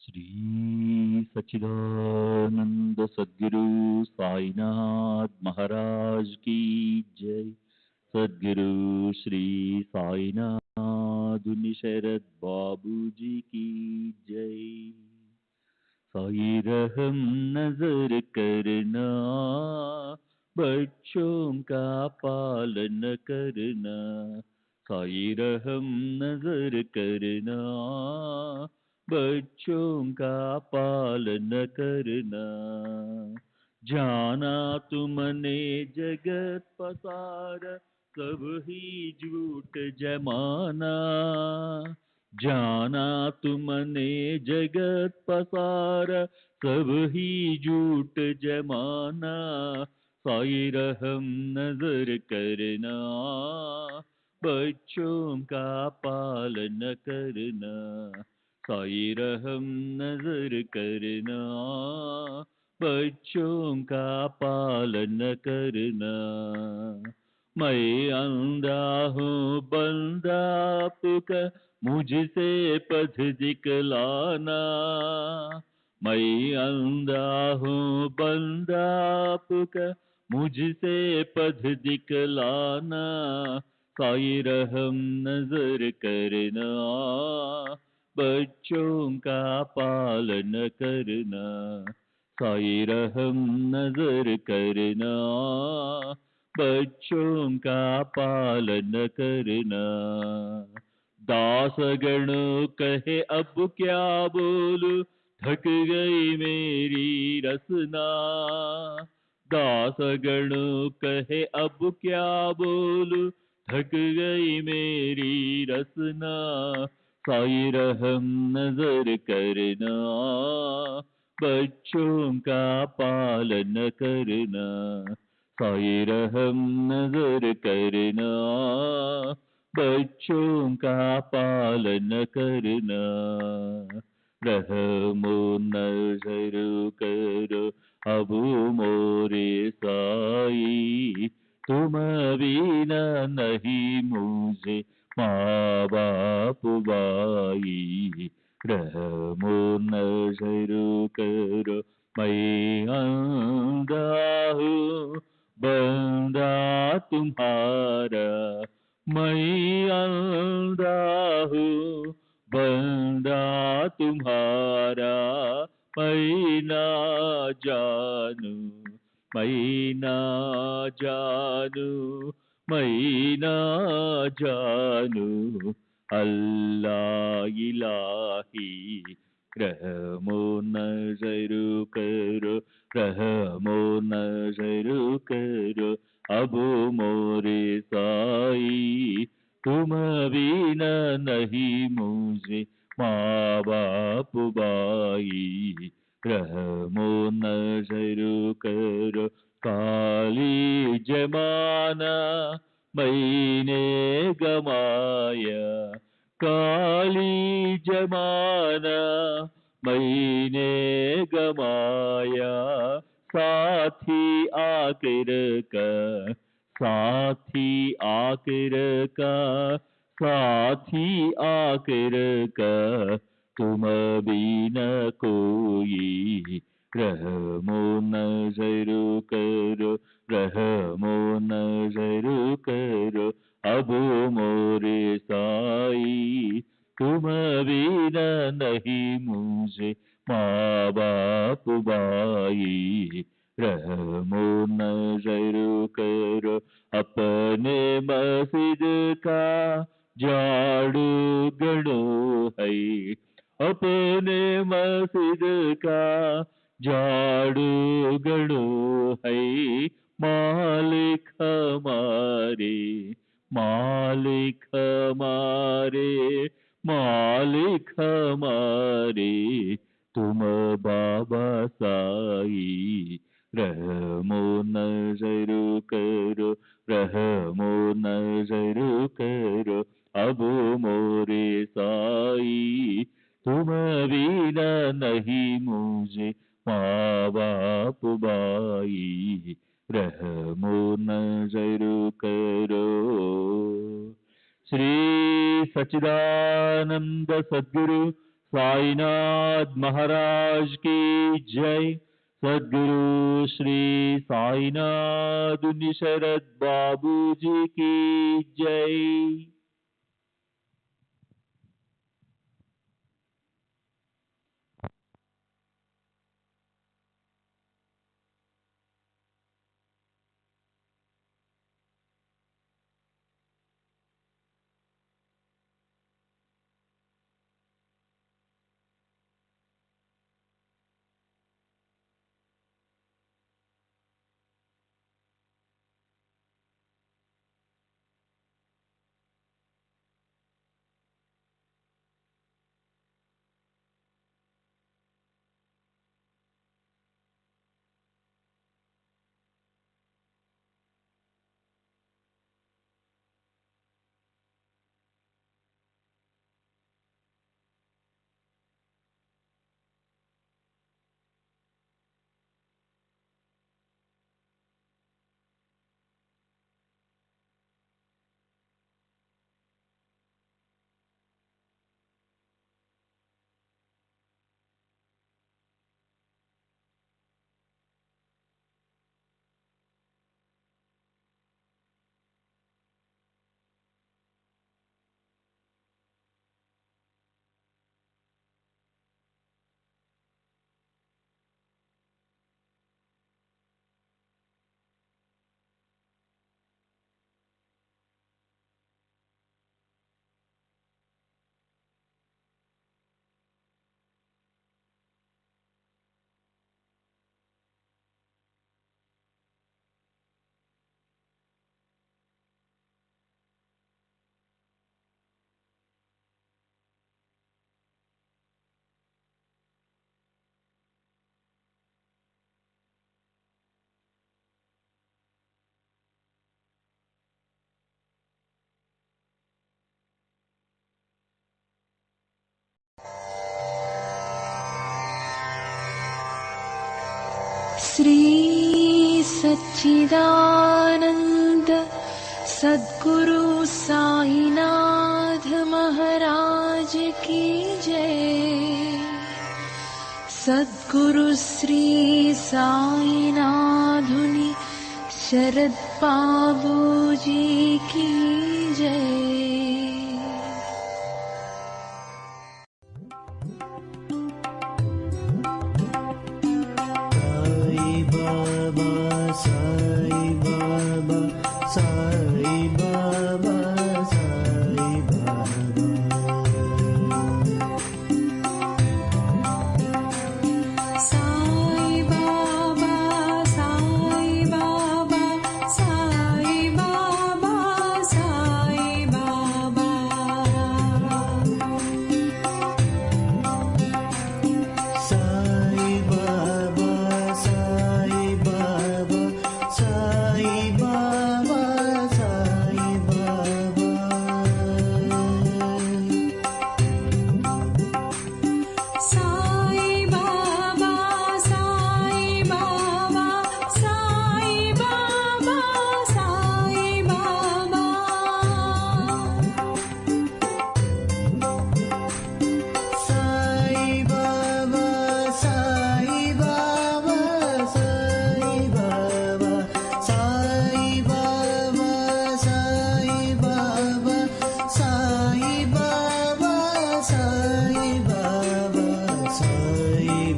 श्री सच्चिदानंद सद्गुरु साईनाथ महाराज की जय. सद्गुरु श्री साईनाथ शरद बाबू जी की जय. साई रहम नजर करना, बच्चों का पालन करना. साई रहम नजर करना, बच्चों का पालन करना. जाना तुमने जगत पसारा, सब ही झूठ जमाना. जाना तुमने जगत पसारा, सब ही झूठ जमाना. साई रहम नजर करना, बच्चों का पालन करना. साई रहम नजर करना, बच्चों का पालन करना. मैं अंधा हूँ बंदा आपका, मुझसे पथ दिखलाना. मैं अंधा हूँ बंदा आपका, मुझसे पथ दिखलाना. साई रहम नजर करना, बच्चों का पालन करना. साई रहम नजर करना, बच्चों का पालन करना. दासगण कहे अब क्या बोलूं, थक गई मेरी रसना. दासगण कहे अब क्या बोलूं, थक गई मेरी रसना. साई रहम नजर करना, बच्चों का पालन करना. साई रहम नजर करना, बच्चों का पालन करना. रहमो नजर करो अब मोरे साई, तुम बिना नहीं मुझे माँ बाप भाई. रहमो नजर करो मैं अंधा हूँ बंदा तुम्हारा. मैं अंधा हूँ बंदा तुम्हारा. मैं ना जानू, मैं ना जानू, मैं ना जानू, अल्लाह इलाही रहमो नजर करो, रहमो नजर करो, अब मोरे साई तुम बिना नहीं मुझे माँ बाप बाई, रहमो नजर करो। काली जमाना मैंने गमाया, काली जमाना मैंने गमाया, साथी आखिर का, साथी आखिर का, साथी आखिर का, तुम बिना कोई, रहमो नजर करो, रहमो नजर करो, अब मोरे साई तुम बिना नहीं मुझे माँ बाप बाई, रहमो नजर करो। अपने मस्जिद का झाड़ू गड़ो है, अपने मस्जिद का झाड़ू गड़ो है, मालिक हमारे, मालिक हमारे, मालिक हमारे, तुम बाबा साई, रहमो नजर करो, रहमो नजर करो, अब मोरे साई तुम बिना नहीं मुझे माँ बाप बाई, रहमो नजर करो। श्री सच्चिदानंद सद्गुरु साईनाथ महाराज की जय। सद्गुरु श्री साईनाथ निशरद बाबू जी की जय। श्री सच्चिदानंद सद्गुरु साईनाथ महाराज की जय। सद्गुरु श्री साईनाथुनि शरद बाबू जी की जय। साई बाबा, साई बाबा, साई बाबा, साई बाबा।